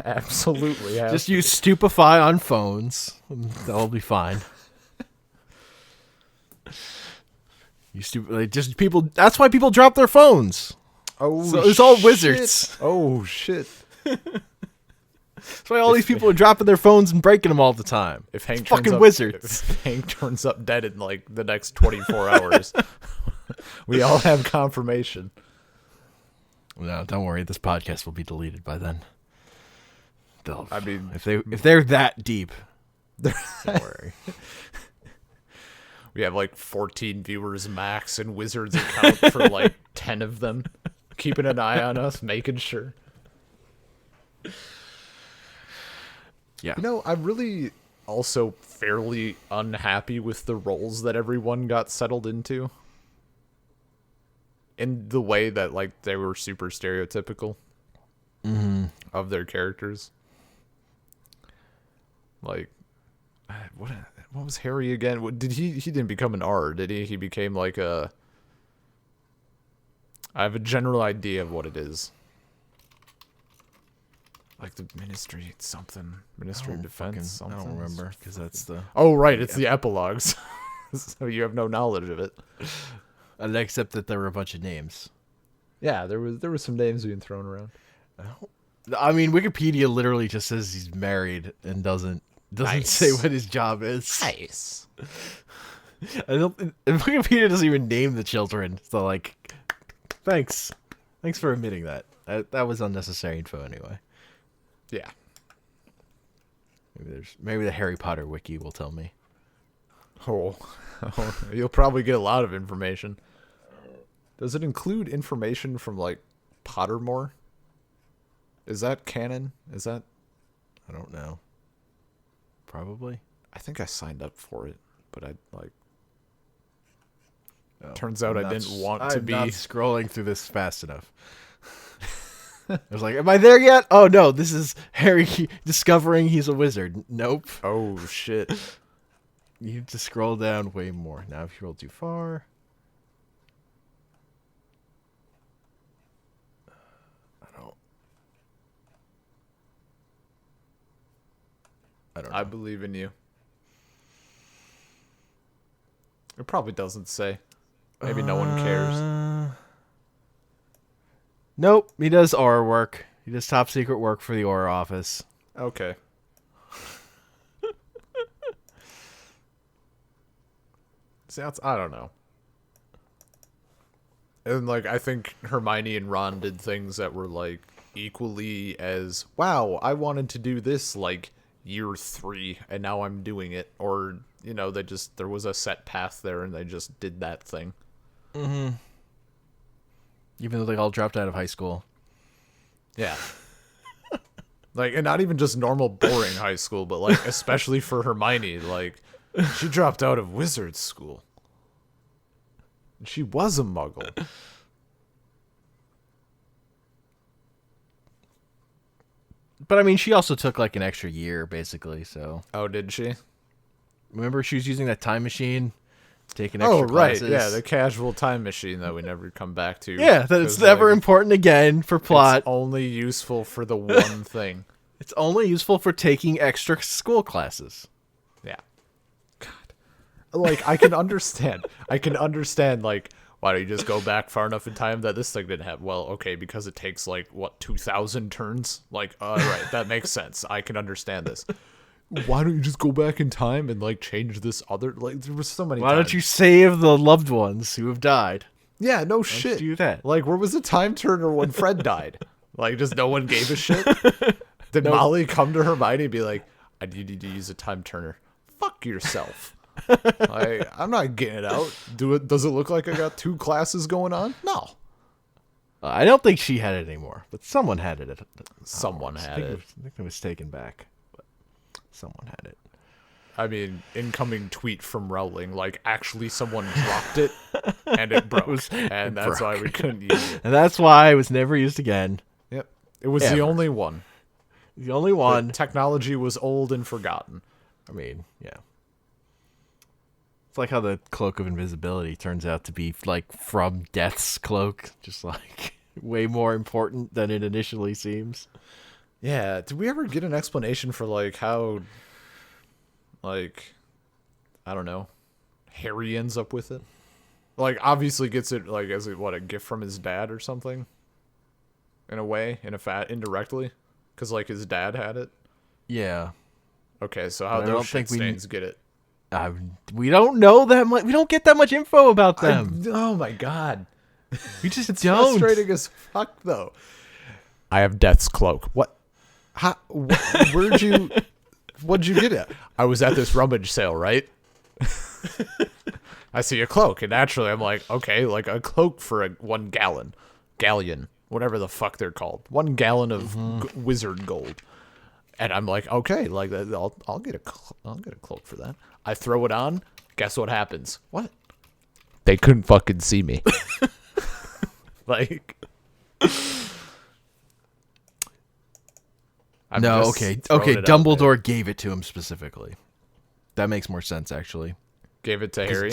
Absolutely. Just use stupefy on phones. That'll be fine. You stupid. Just people. That's why people drop their phones. Oh, so it's all wizards. Oh shit. That's why all these people are dropping their phones and breaking them all the time. If Hank it's fucking up, wizards. If Hank turns up dead in like the next 24 hours, we all have confirmation. No, don't worry. This podcast will be deleted by then. I mean, if they're that deep, don't worry. We have like 14 viewers max, and Wizards account for like 10 of them, keeping an eye on us, making sure. Yeah. You know, I'm really also fairly unhappy with the roles that everyone got settled into. In the way that, like, they were super stereotypical of their characters. Like, what was Harry again? Did he didn't become an R, did he? He became like a... I have a general idea of what it is. Like the Ministry something. Ministry of Defense something. I don't remember, because that's the... Oh, right, it's the epilogues. So you have no knowledge of it. Except that there were a bunch of names. Yeah, there was some names being thrown around. I mean, Wikipedia literally just says he's married and doesn't Nice. say what his job is. Nice. Wikipedia doesn't even name the children. So, like, thanks for admitting that. That was unnecessary info anyway. Yeah. Maybe the Harry Potter wiki will tell me. Oh, you'll probably get a lot of information. Does it include information from, like, Pottermore? Is that canon? Is that... I don't know. Probably. I think I signed up for it, but I, like... Oh, turns out I didn't want to be... I'm not scrolling through this fast enough. I was like, am I there yet? Oh, no, this is Harry discovering he's a wizard. Nope. Oh, shit. You need to scroll down way more. Now, if you roll too far... I don't know. I believe in you. It probably doesn't say. Maybe no one cares. Nope, he does aura work. He does top secret work for the aura office. Okay. See, I don't know. And, like, I think Hermione and Ron did things that were, like, equally as, wow, I wanted to do this, like, year 3, and now I'm doing it. Or, you know, there was a set path there, and they just did that thing. Mm-hmm. Even though they all dropped out of high school. Yeah. Like, and not even just normal boring high school, but, like, especially for Hermione, like, she dropped out of wizard school. She was a muggle. But, I mean, she also took, like, an extra year, basically, so... Oh, did she? Remember she was using that time machine? Taking extra classes? Right, yeah, the casual time machine that we never come back to. Yeah, that it's never important again for plot. It's only useful for the one thing. It's only useful for taking extra school classes. Yeah. God. Like, I can understand. Like, why don't you just go back far enough in time that this thing didn't happen? Well, okay, because it takes, like, what, 2,000 turns? Like, right, that makes sense. I can understand this. Why don't you just go back in time and, like, change this other... Like, there was so many Why don't you save the loved ones who have died? Yeah, no shit. Do that. Like, where was the time turner when Fred died? Like, just no one gave a shit? Did Molly come to Hermione and be like, I need you to use a time turner? Fuck yourself. Like, I'm not getting it out. Does it look like I got 2 classes going on? No. I don't think she had it anymore, but someone had it. Someone had it. I think it was taken back. Someone had it. I mean, incoming tweet from Rowling, like, actually someone dropped it, and it broke. And that's why we couldn't use it. And that's why it was never used again. Yep. It was the only one. The only one. The technology was old and forgotten. I mean, yeah. It's like how the cloak of invisibility turns out to be, like, from Death's cloak. Just, like, way more important than it initially seems. Yeah. Did we ever get an explanation for, like, how... like, I don't know, Harry ends up with it? Like, obviously gets it, like, as a gift from his dad or something? In a way? Indirectly? Because, like, his dad had it? Yeah. Okay, so how those shit stains get it? We don't know that much. We don't get that much info about them. Oh, my God. We just it's don't. frustrating as fuck, though. I have Death's cloak. What? How? Where'd you... What'd you get it? I was at this rummage sale, right? I see a cloak, and naturally I'm like, okay, like a cloak for a 1 galleon, whatever the fuck they're called, 1 gallon of wizard gold, and I'm like, okay, like I'll get a cloak for that. I throw it on. Guess what happens? What? They couldn't fucking see me. Like. Okay. Dumbledore gave it to him specifically. That makes more sense, actually. Gave it to Harry?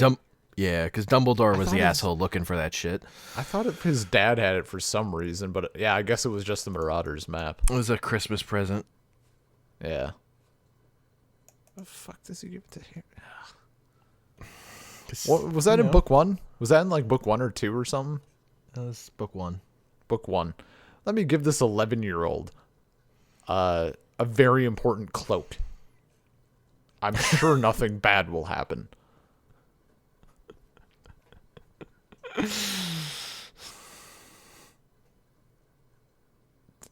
Yeah, because Dumbledore was the asshole looking for that shit. I thought his dad had it for some reason, but yeah, I guess it was just the Marauders map. It was a Christmas present. Yeah. The fuck does he give it to Harry? What, was that in book 1? Was that in like book 1 or 2 or something? That was book 1. Book 1. Let me give this 11-year-old a very important cloak. I'm sure nothing bad will happen.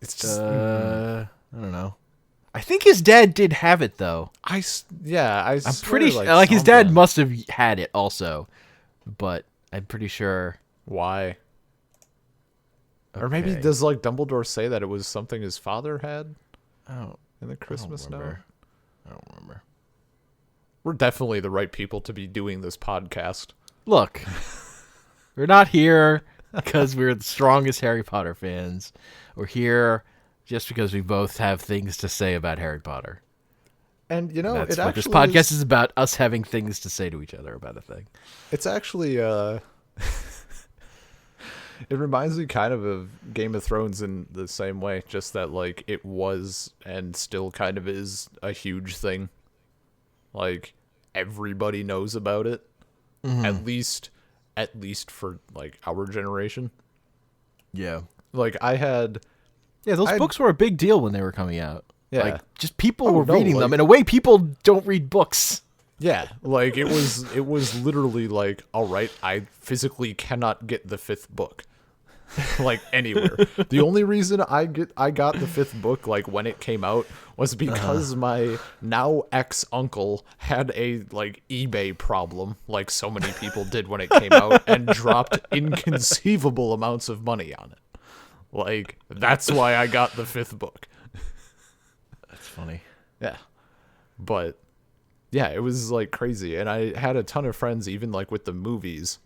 It's just I don't know. I think his dad did have it though. I'm pretty sure like his dad must have had it also, but I'm pretty sure. Why? Okay. Or maybe does like Dumbledore say that it was something his father had? Oh, in the Christmas note. I don't remember. We're definitely the right people to be doing this podcast. Look, we're not here because we're the strongest Harry Potter fans. We're here just because we both have things to say about Harry Potter. And, you know, that's what this podcast is about, us having things to say to each other about a thing. It's actually, it reminds me kind of Game of Thrones in the same way, just that, like, it was and still kind of is a huge thing. Like, everybody knows about it, at least for, like, our generation. Yeah. Like, those books were a big deal when they were coming out. Yeah. Like, just people were reading them in a way people don't read books. Yeah, like, it was literally like, all right, I physically cannot get the 5th book. Like, anywhere. The only reason I got the 5th book, like, when it came out was because my now ex-uncle had a, like, eBay problem, like so many people did when it came out, and dropped inconceivable amounts of money on it. Like, that's why I got the 5th book. That's funny. Yeah. But, yeah, it was, like, crazy. And I had a ton of friends, even, like, with the movies.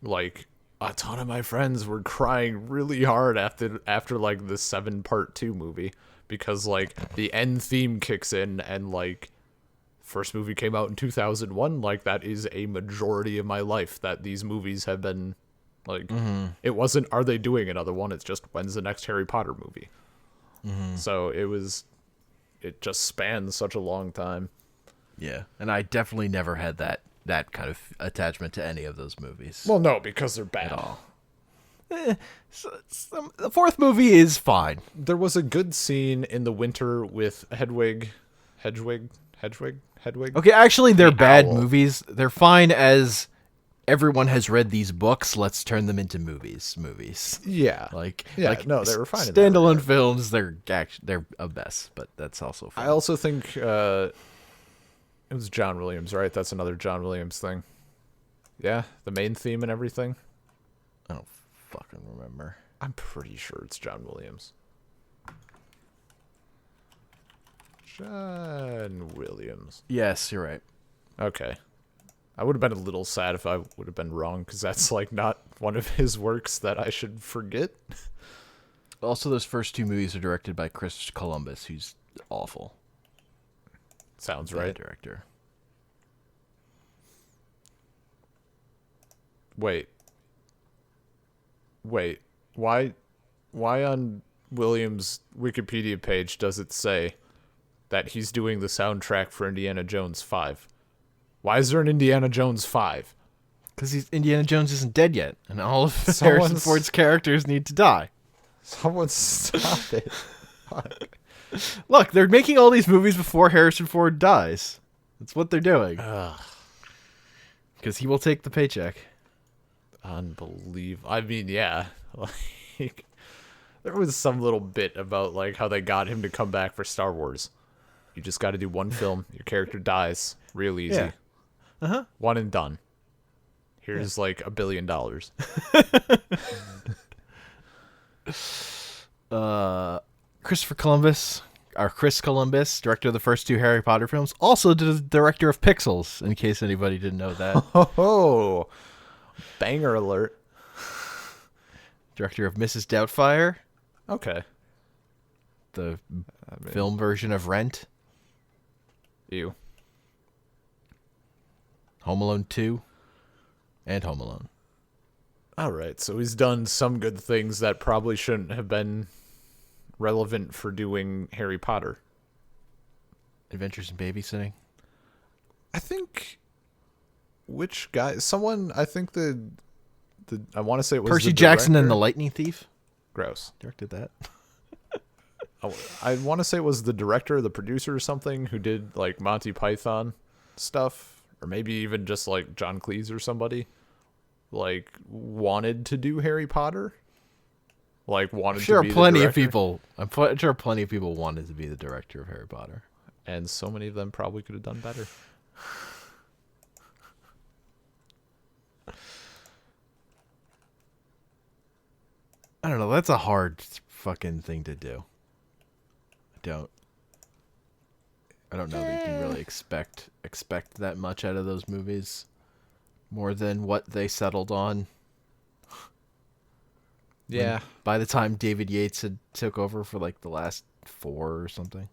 Like, a ton of my friends were crying really hard after like, the 7 Part 2 movie. Because, like, the end theme kicks in, and, like, first movie came out in 2001. Like, that is a majority of my life that these movies have been... Like, it wasn't, are they doing another one? It's just, when's the next Harry Potter movie? So it just spans such a long time. Yeah, and I definitely never had that kind of attachment to any of those movies. Well, no, because they're bad. At all. The 4th movie is fine. There was a good scene in the winter with Hedwig. Okay, actually, they're bad movies. They're fine as... Everyone has read these books. Let's turn them into movies. Yeah, no, they were fine. Standalone films, they're a mess, but that's also fine. I also think it was John Williams, right? That's another John Williams thing. Yeah, the main theme and everything. I don't fucking remember. I'm pretty sure it's John Williams. John Williams. Yes, you're right. Okay. I would have been a little sad if I would have been wrong, because that's like not one of his works that I should forget. Also, those first two movies are directed by Chris Columbus, who's awful. Sounds Bad right. director. Wait. Why on Williams' Wikipedia page does it say that he's doing the soundtrack for Indiana Jones 5? Why is there an Indiana Jones 5? Because Indiana Jones isn't dead yet, and all of Harrison Ford's characters need to die. Someone stop it. Fuck. Look, they're making all these movies before Harrison Ford dies. That's what they're doing. Because he will take the paycheck. Unbelievable. I mean, yeah. Like, there was some little bit about like how they got him to come back for Star Wars. You just got to do one film. Your character dies. Real easy. Yeah. Uh-huh. One and done. Here's like $1 billion. Chris Columbus, director of the first two Harry Potter films, also the director of Pixels, in case anybody didn't know that. Oh, banger alert. Director of Mrs. Doubtfire. Okay. The film version of Rent. Ew. Home Alone 2. And Home Alone. All right, so he's done some good things that probably shouldn't have been relevant for doing Harry Potter. Adventures in Babysitting. I think which guy? Someone. I think the. I want to say it was Percy the Jackson and director. the Lightning Thief. Gross. Directed that. I want to say it was the director, the producer, or something who did like Monty Python stuff, or maybe even just like John Cleese or somebody. Like wanted to do Harry Potter. Like wanted to be plenty the of director. people. I'm sure plenty of people wanted to be the director of Harry Potter, And so many of them probably could have done better. I don't know. That's a hard fucking thing to do. I don't know that you can really expect that much out of those movies, more than what they settled on. Yeah. By the time David Yates had took over for like the last 4 or something.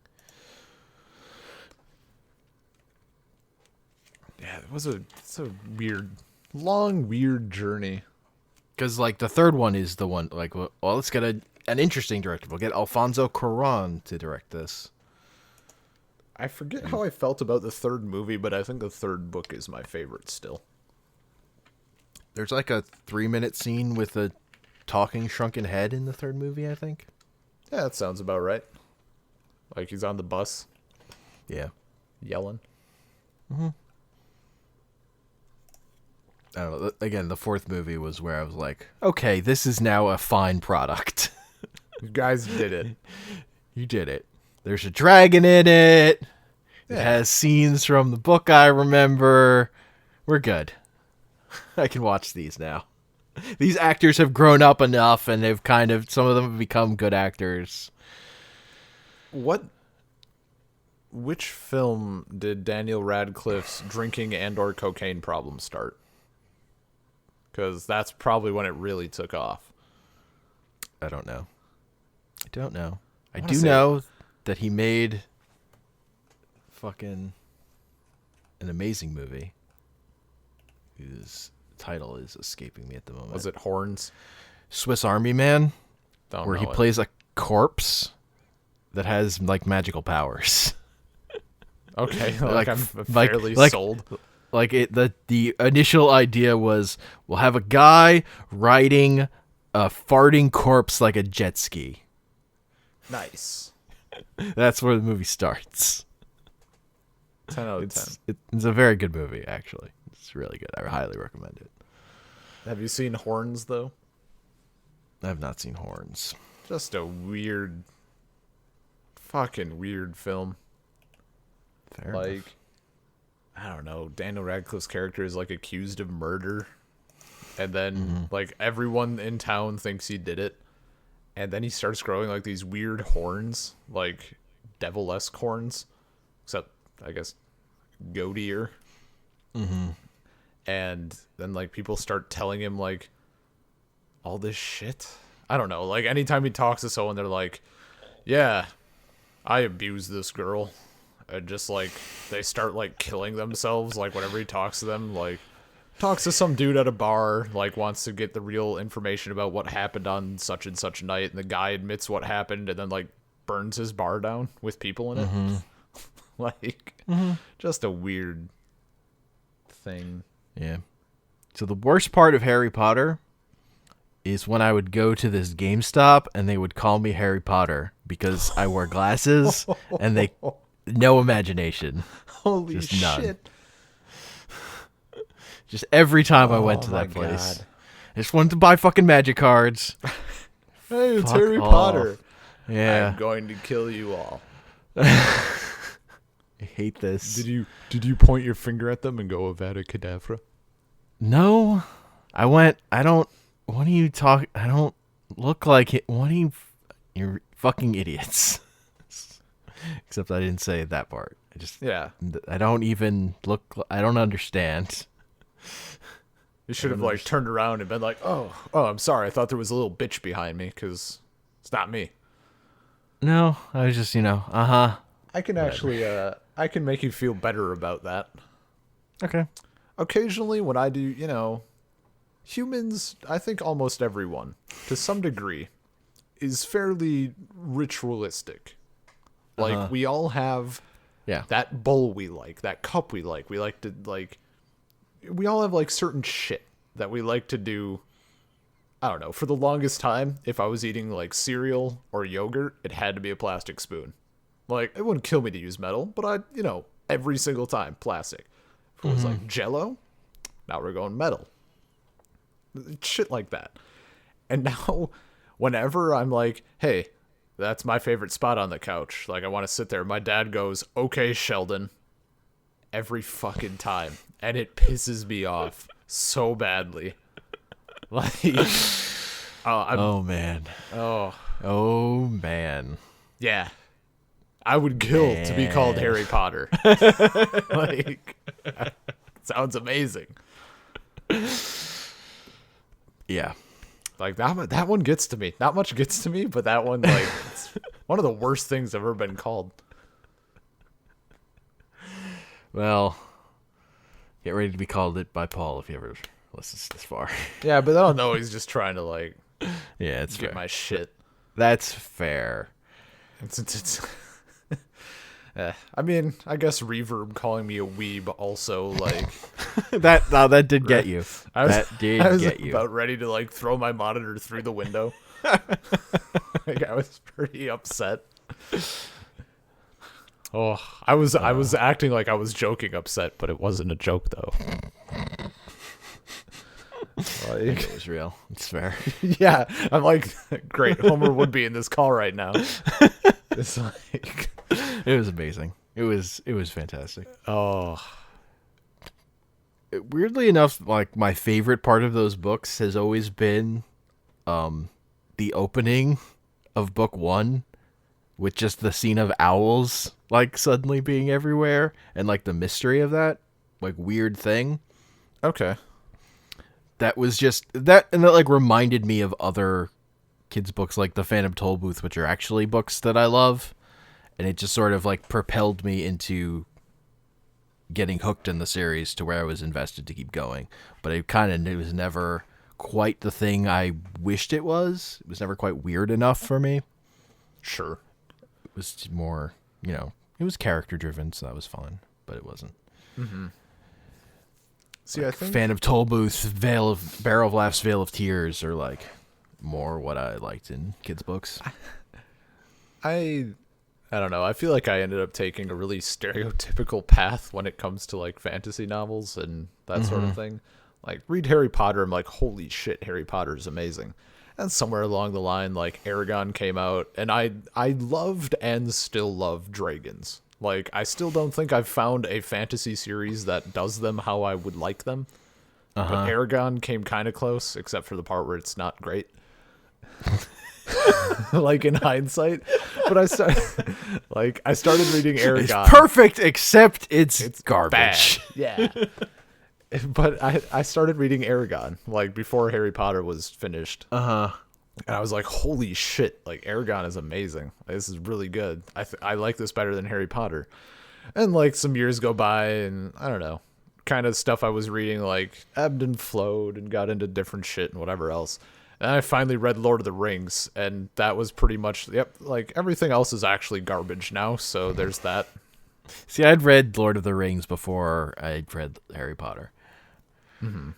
Yeah, it's a weird, long, weird journey. Because like the third one is the one like, well, let's get an interesting director. We'll get Alfonso Cuarón to direct this. I forget how I felt about the third movie, but I think the third book is my favorite still. There's like a 3-minute scene with a talking shrunken head in the third movie, I think. Yeah, that sounds about right. Like he's on the bus. Yeah. Yelling. Mm-hmm. I don't know. Again, the fourth movie was where I was like, okay, this is now a fine product. You guys did it. You did it. There's a dragon in it. Yeah. It has scenes from the book I remember. We're good. I can watch these now. These actors have grown up enough, and they've some of them have become good actors. Which film did Daniel Radcliffe's drinking and/or cocaine problem start? Because that's probably when it really took off. I don't know. I wanna do say- know that he made fucking an amazing movie whose title is escaping me at the moment. Was it Horns? Swiss Army Man, Don't where know he it. plays a corpse that has like magical powers. Okay, Like- I'm like- fairly like- sold. Like the initial idea was we'll have a guy riding a farting corpse like a jet ski. Nice. That's where the movie starts. 10 out of 10. It's a very good movie, actually. It's really good. I highly recommend it. Have you seen Horns, though? I have not seen Horns. Just a weird, fucking weird film. Fair Like, enough. I don't know. Daniel Radcliffe's character is like accused of murder, and then like everyone in town thinks he did it, and then he starts growing like these weird horns, like devil-esque horns, except I guess goatier. And then like people start telling him like all this shit. I don't know. Like anytime he talks to someone, they're like, "Yeah, I abused this girl," and just like they start like killing themselves. Like whenever he talks to them, like talks to some dude at a bar, like wants to get the real information about what happened on such and such night, and the guy admits what happened, and then like burns his bar down with people in it. Like just a weird thing. Yeah. So the worst part of Harry Potter is when I would go to this GameStop and they would call me Harry Potter because I wore glasses and they no imagination. Holy just none. shit. Just every time I went to that place. God. I just wanted to buy fucking magic cards. Hey, it's Fuck Harry off. Potter. Yeah. I'm going to kill you all. I hate this. Did you point your finger at them and go Avada Kedavra? No. What are you talking? I don't look like it. What are you? You're fucking idiots. Except I didn't say that part. I don't even look. I don't understand. You should have like turned around and been like, oh, I'm sorry. I thought there was a little bitch behind me because it's not me. No, I was just, I can actually, I can make you feel better about that. Okay. Occasionally when I do, humans, I think almost everyone, to some degree, is fairly ritualistic. Like, we all have that bowl we like, that cup we like. We like to, like, we all have, like, certain shit that we like to do. I don't know. For the longest time, if I was eating, like, cereal or yogurt, it had to be a plastic spoon. Like, it wouldn't kill me to use metal, but every single time, plastic. If it was, like, Jell-O, now we're going metal. Shit like that. And now, whenever I'm like, hey, that's my favorite spot on the couch. Like, I want to sit there. My dad goes, okay, Sheldon. Every fucking time. And it pisses me off so badly. Like, oh, man. Oh, man. Yeah. I would kill to be called Harry Potter. Like, sounds amazing. Yeah. Like, that one gets to me. Not much gets to me, but that one, like, it's one of the worst things I've ever been called. Well, get ready to be called it by Paul if you ever listens this far. Yeah, but I don't know. He's just trying to, like, it's get fair. my shit. That's fair. It's I mean, I guess Reverb calling me a weeb also, like... that did get you. I was get you. about ready to, like, throw my monitor through the window. Like, I was pretty upset. Oh, I was acting like I was joking upset, but it wasn't a joke, though. Like, it was real. It's fair. Yeah, I'm like, great, Homer would be in this call right now. It's like... It was amazing. It was fantastic. Oh. Weirdly enough, like, my favorite part of those books has always been the opening of book 1 with just the scene of owls, like, suddenly being everywhere and, like, the mystery of that, like, weird thing. Okay. That was just that, and that, like, reminded me of other kids' books like The Phantom Tollbooth, which are actually books that I love. And it just sort of, like, propelled me into getting hooked in the series to where I was invested to keep going. But it was never quite the thing I wished it was. It was never quite weird enough for me. Sure. It was more, it was character driven, so that was fun. But it wasn't. Mm-hmm. See, like, I think Phantom Tollbooth, Barrel of Laughs, Veil of Tears are, like, more what I liked in kids' books. I don't know. I feel like I ended up taking a really stereotypical path when it comes to, like, fantasy novels and that sort of thing. Like, read Harry Potter, I'm like, holy shit, Harry Potter is amazing. And somewhere along the line, like, Aragon came out, and I loved and still love dragons. Like, I still don't think I've found a fantasy series that does them how I would like them. But Aragon came kind of close, except for the part where it's not great. like in hindsight. But I started reading Aragon. It's perfect, except it's garbage. Bad. Yeah. But I started reading Aragon like before Harry Potter was finished. Uh-huh. And I was like, holy shit, like Aragon is amazing. This is really good. I like this better than Harry Potter. And like some years go by and I don't know, kind of stuff I was reading like ebbed and flowed and got into different shit and whatever else. And I finally read Lord of the Rings, and that was pretty much, like everything else is actually garbage now, so there's that. See, I'd read Lord of the Rings before I'd read Harry Potter. Mm-hmm.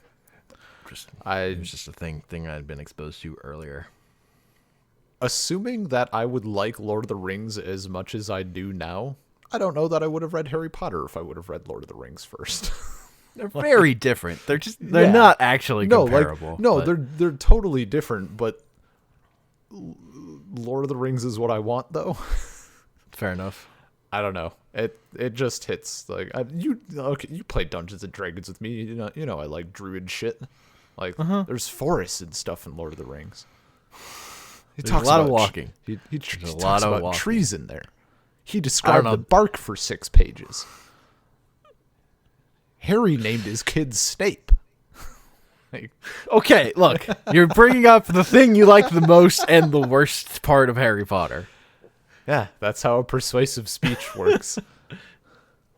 It was just a thing I'd been exposed to earlier. Assuming that I would like Lord of the Rings as much as I do now, I don't know that I would have read Harry Potter if I would have read Lord of the Rings first. They're very different. They're not actually comparable. They're totally different, but Lord of the Rings is what I want though. Fair enough. I don't know. It just hits like you play Dungeons and Dragons with me. You know I like druid shit. Like there's forests and stuff in Lord of the Rings. There's a lot of walking. He talks about walking. Trees in there. He described the bark for 6 pages. Harry named his kid Snape. Okay, look, you're bringing up the thing you like the most and the worst part of Harry Potter. Yeah, that's how a persuasive speech works.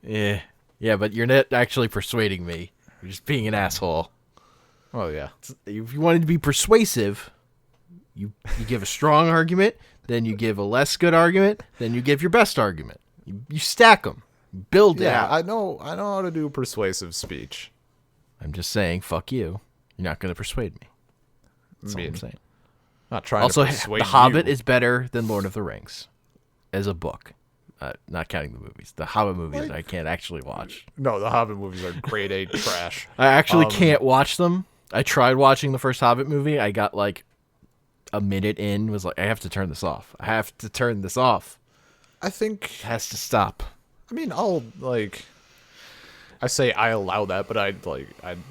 Yeah, but you're not actually persuading me. You're just being an asshole. Oh, yeah. If you wanted to be persuasive, you give a strong argument, then you give a less good argument, then you give your best argument. You stack them. Build it out. I know how to do a persuasive speech. I'm just saying, fuck you. You're not going to persuade me. That's all I'm saying. Not trying to persuade The Hobbit you. is better than Lord of the Rings as a book. Not counting the movies. The Hobbit movies I can't actually watch. No, the Hobbit movies are grade A trash. I actually can't watch them. I tried watching the first Hobbit movie. I got like a minute in, was like, I have to turn this off. I think it has to stop. I mean, I say I allow that, but I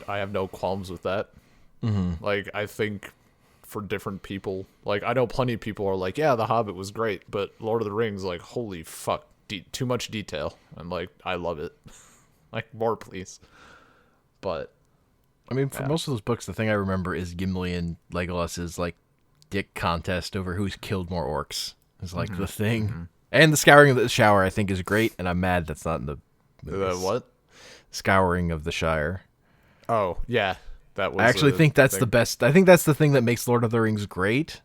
have no qualms with that. Mm-hmm. Like, I think for different people, like, I know plenty of people are like, yeah, The Hobbit was great, but Lord of the Rings, like, holy fuck, too much detail. And, like, I love it. Like, more, please. But, I mean, for most of those books, the thing I remember is Gimli and Legolas's, like, dick contest over who's killed more orcs. Is like the thing. Mm-hmm. And the Scouring of the Shower, I think, is great, and I'm mad that's not in the movies. The what? Scouring of the Shire. Oh, yeah. That was. I actually think that's the best. I think that's the thing that makes Lord of the Rings great.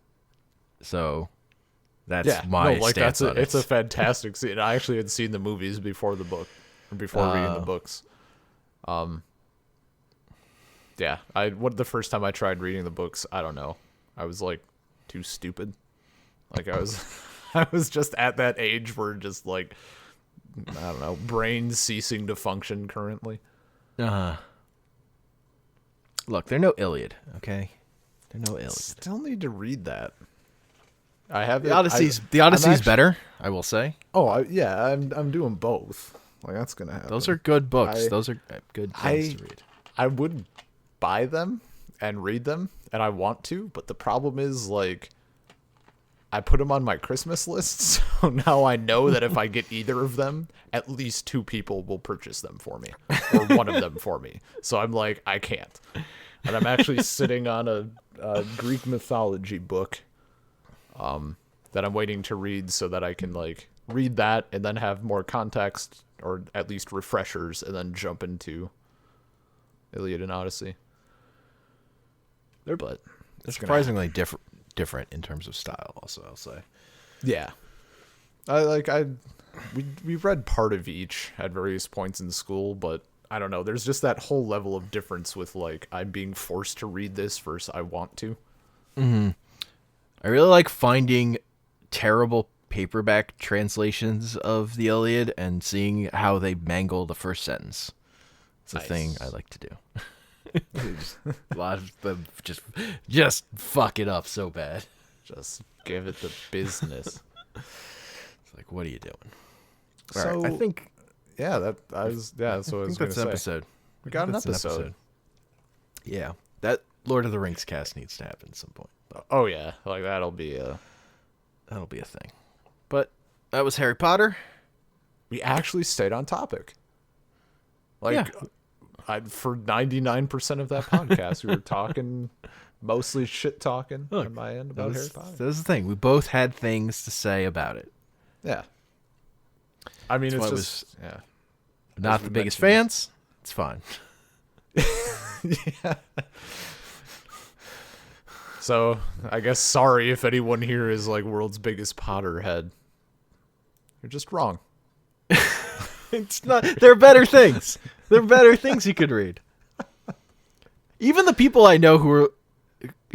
So, that's my stance on it. It's a fantastic scene. I actually had seen the movies before the book, or before reading the books. Yeah. The first time I tried reading the books, I don't know. I was like too stupid. Like I was just at that age where just like, I don't know, brain ceasing to function currently. Look, they're no Iliad, okay? They're no Iliad. Still need to read that. I have the Odyssey's better, I will say. Oh, I'm doing both. Like that's gonna happen. Those are good books. Those are good things to read. I would buy them and read them, and I want to, but the problem is like I put them on my Christmas list, so now I know that if I get either of them, at least 2 people will purchase them for me, or one of them for me. So I'm like, I can't. And I'm actually sitting on a Greek mythology book that I'm waiting to read so that I can like read that and then have more context, or at least refreshers, and then jump into Iliad and Odyssey. They're surprisingly different in terms of style, also, I'll say. Yeah. We read part of each at various points in school, but I don't know, there's just that whole level of difference with like I'm being forced to read this versus I want to. Mm-hmm. I really like finding terrible paperback translations of the Iliad and seeing how they mangle the first sentence. It's a thing I like to do. A lot of them just fuck it up so bad. Just give it the business. It's like, what are you doing? So all right, I think, that's what I was going to say. That's an episode. We got an episode. Yeah, that Lord of the Rings cast needs to happen at some point. Oh yeah, like that'll be a thing. But that was Harry Potter. We actually stayed on topic. Like, for 99% of that podcast, we were talking, mostly shit talking on my end about Harry Potter. That's the thing. We both had things to say about it. Yeah. I mean, That's it's just, not the biggest fans. It's fine. Yeah. So, I guess sorry if anyone here is like world's biggest Potterhead. You're just wrong. It's not. There are better things. There are better things you could read. Even the people I know who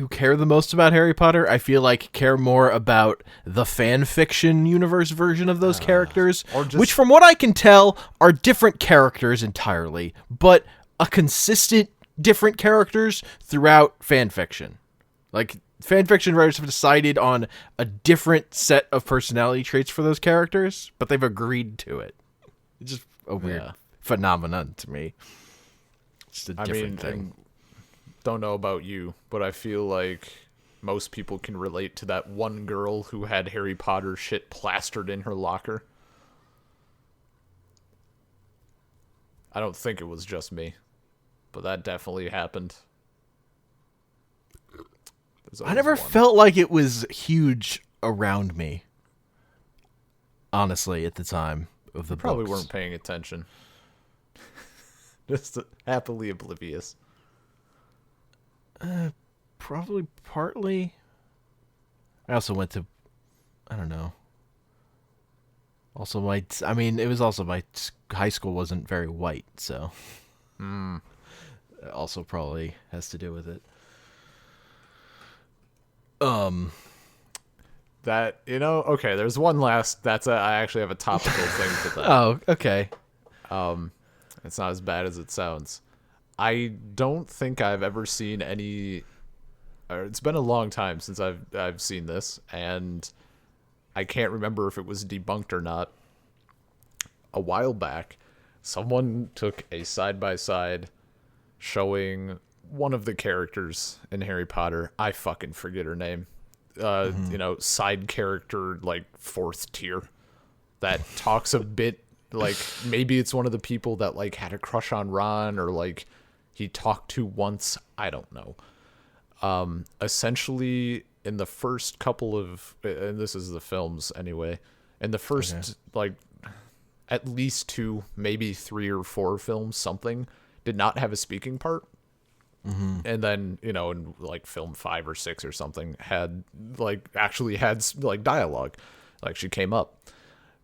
care the most about Harry Potter, I feel like care more about the fan fiction universe version of those characters, which, from what I can tell, are different characters entirely, but a consistent different characters throughout fan fiction. Like, fan fiction writers have decided on a different set of personality traits for those characters, but they've agreed to it. It's just a weird phenomenon to me. It's a different thing. Don't know about you, but I feel like most people can relate to that one girl who had Harry Potter shit plastered in her locker. I don't think it was just me, but that definitely happened. I never felt like it was huge around me, honestly, at the time of the Probably books. weren't paying attention. Just happily oblivious. Probably partly. I also went to, I don't know. Also, it was also my high school wasn't very white, so. It also probably has to do with it. That, okay, there's one last, I actually have a topical thing for that. Oh, okay. It's not as bad as it sounds. I don't think I've ever seen it's been a long time since I've seen this, and I can't remember if it was debunked or not. A while back, someone took a side-by-side showing one of the characters in Harry Potter. I fucking forget her name. Side character, like, 4th tier, that talks a bit like, maybe it's one of the people that, like, had a crush on Ron, or, like, he talked to once. I don't know. Essentially, in the first couple of, and this is the films anyway, in the first, like, at least 2, maybe 3 or 4 films, something, did not have a speaking part. And then, in like film 5 or 6 or something, actually had dialogue. Like, she came up.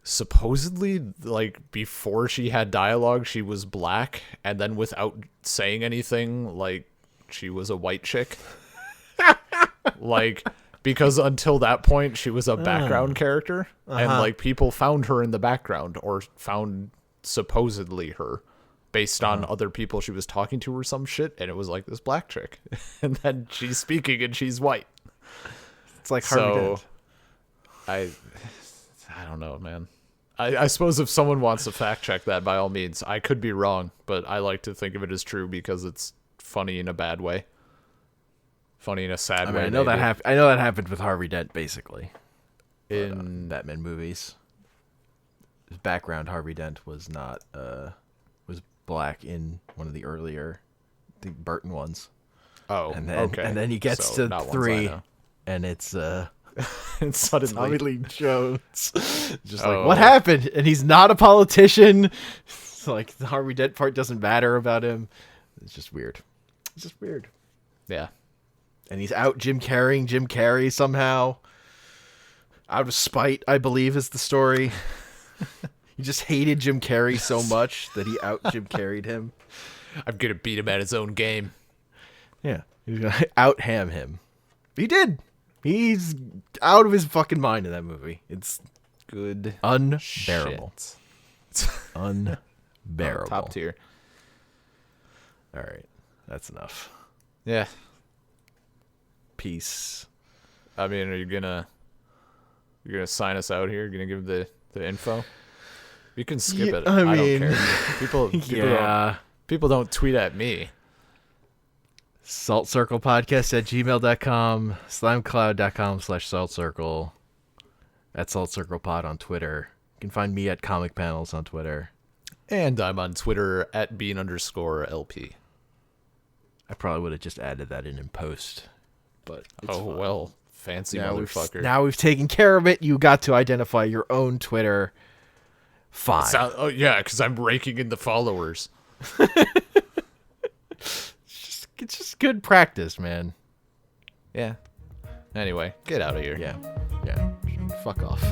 Supposedly, like, before she had dialogue, she was black, and then without saying anything, like, she was a white chick. Like, because until that point, she was a background character, and, like, people found her in the background, or found supposedly her, based on other people she was talking to or some shit, and it was like this black chick. And then she's speaking and she's white. It's like Harvey Dent. I don't know, man. I suppose if someone wants to fact check that, by all means. I could be wrong, but I like to think of it as true because it's funny in a bad way. Funny in a sad way. I know that happened with Harvey Dent, basically. In Batman movies. His background, Harvey Dent, was not was black in one of the earlier, I think, Burton ones. Oh, and then, okay. And then he gets to 3, and it's and suddenly Tommy Lee Jones. Just like, what happened? And he's not a politician. Like, the Harvey Dent part doesn't matter about him. It's just weird. It's just weird. Yeah. And he's out Jim Carrey somehow. Out of spite, I believe, is the story. He just hated Jim Carrey so much that he out Jim Carreyed him. I'm gonna beat him at his own game. Yeah. He's gonna out ham him. He did. He's out of his fucking mind in that movie. It's good. Unbearable. Unbearable. Top tier. All right. That's enough. Yeah. Peace. I mean, are you gonna sign us out here? You're gonna give the info? You can skip it. I don't care. People don't tweet at me. saltcirclepodcast@gmail.com, slimecloud.com/saltcircle, at saltcirclepod on Twitter. You can find me at Comic Panels on Twitter. And I'm on Twitter at @bean_LP. I probably would have just added that in post, but it's fine. Well, fancy motherfucker. Now we've taken care of it. You got to identify your own Twitter. Fine. Yeah, because I'm raking in the followers. It's just good practice, man. Yeah. Anyway, get out of here. Yeah. Fuck off.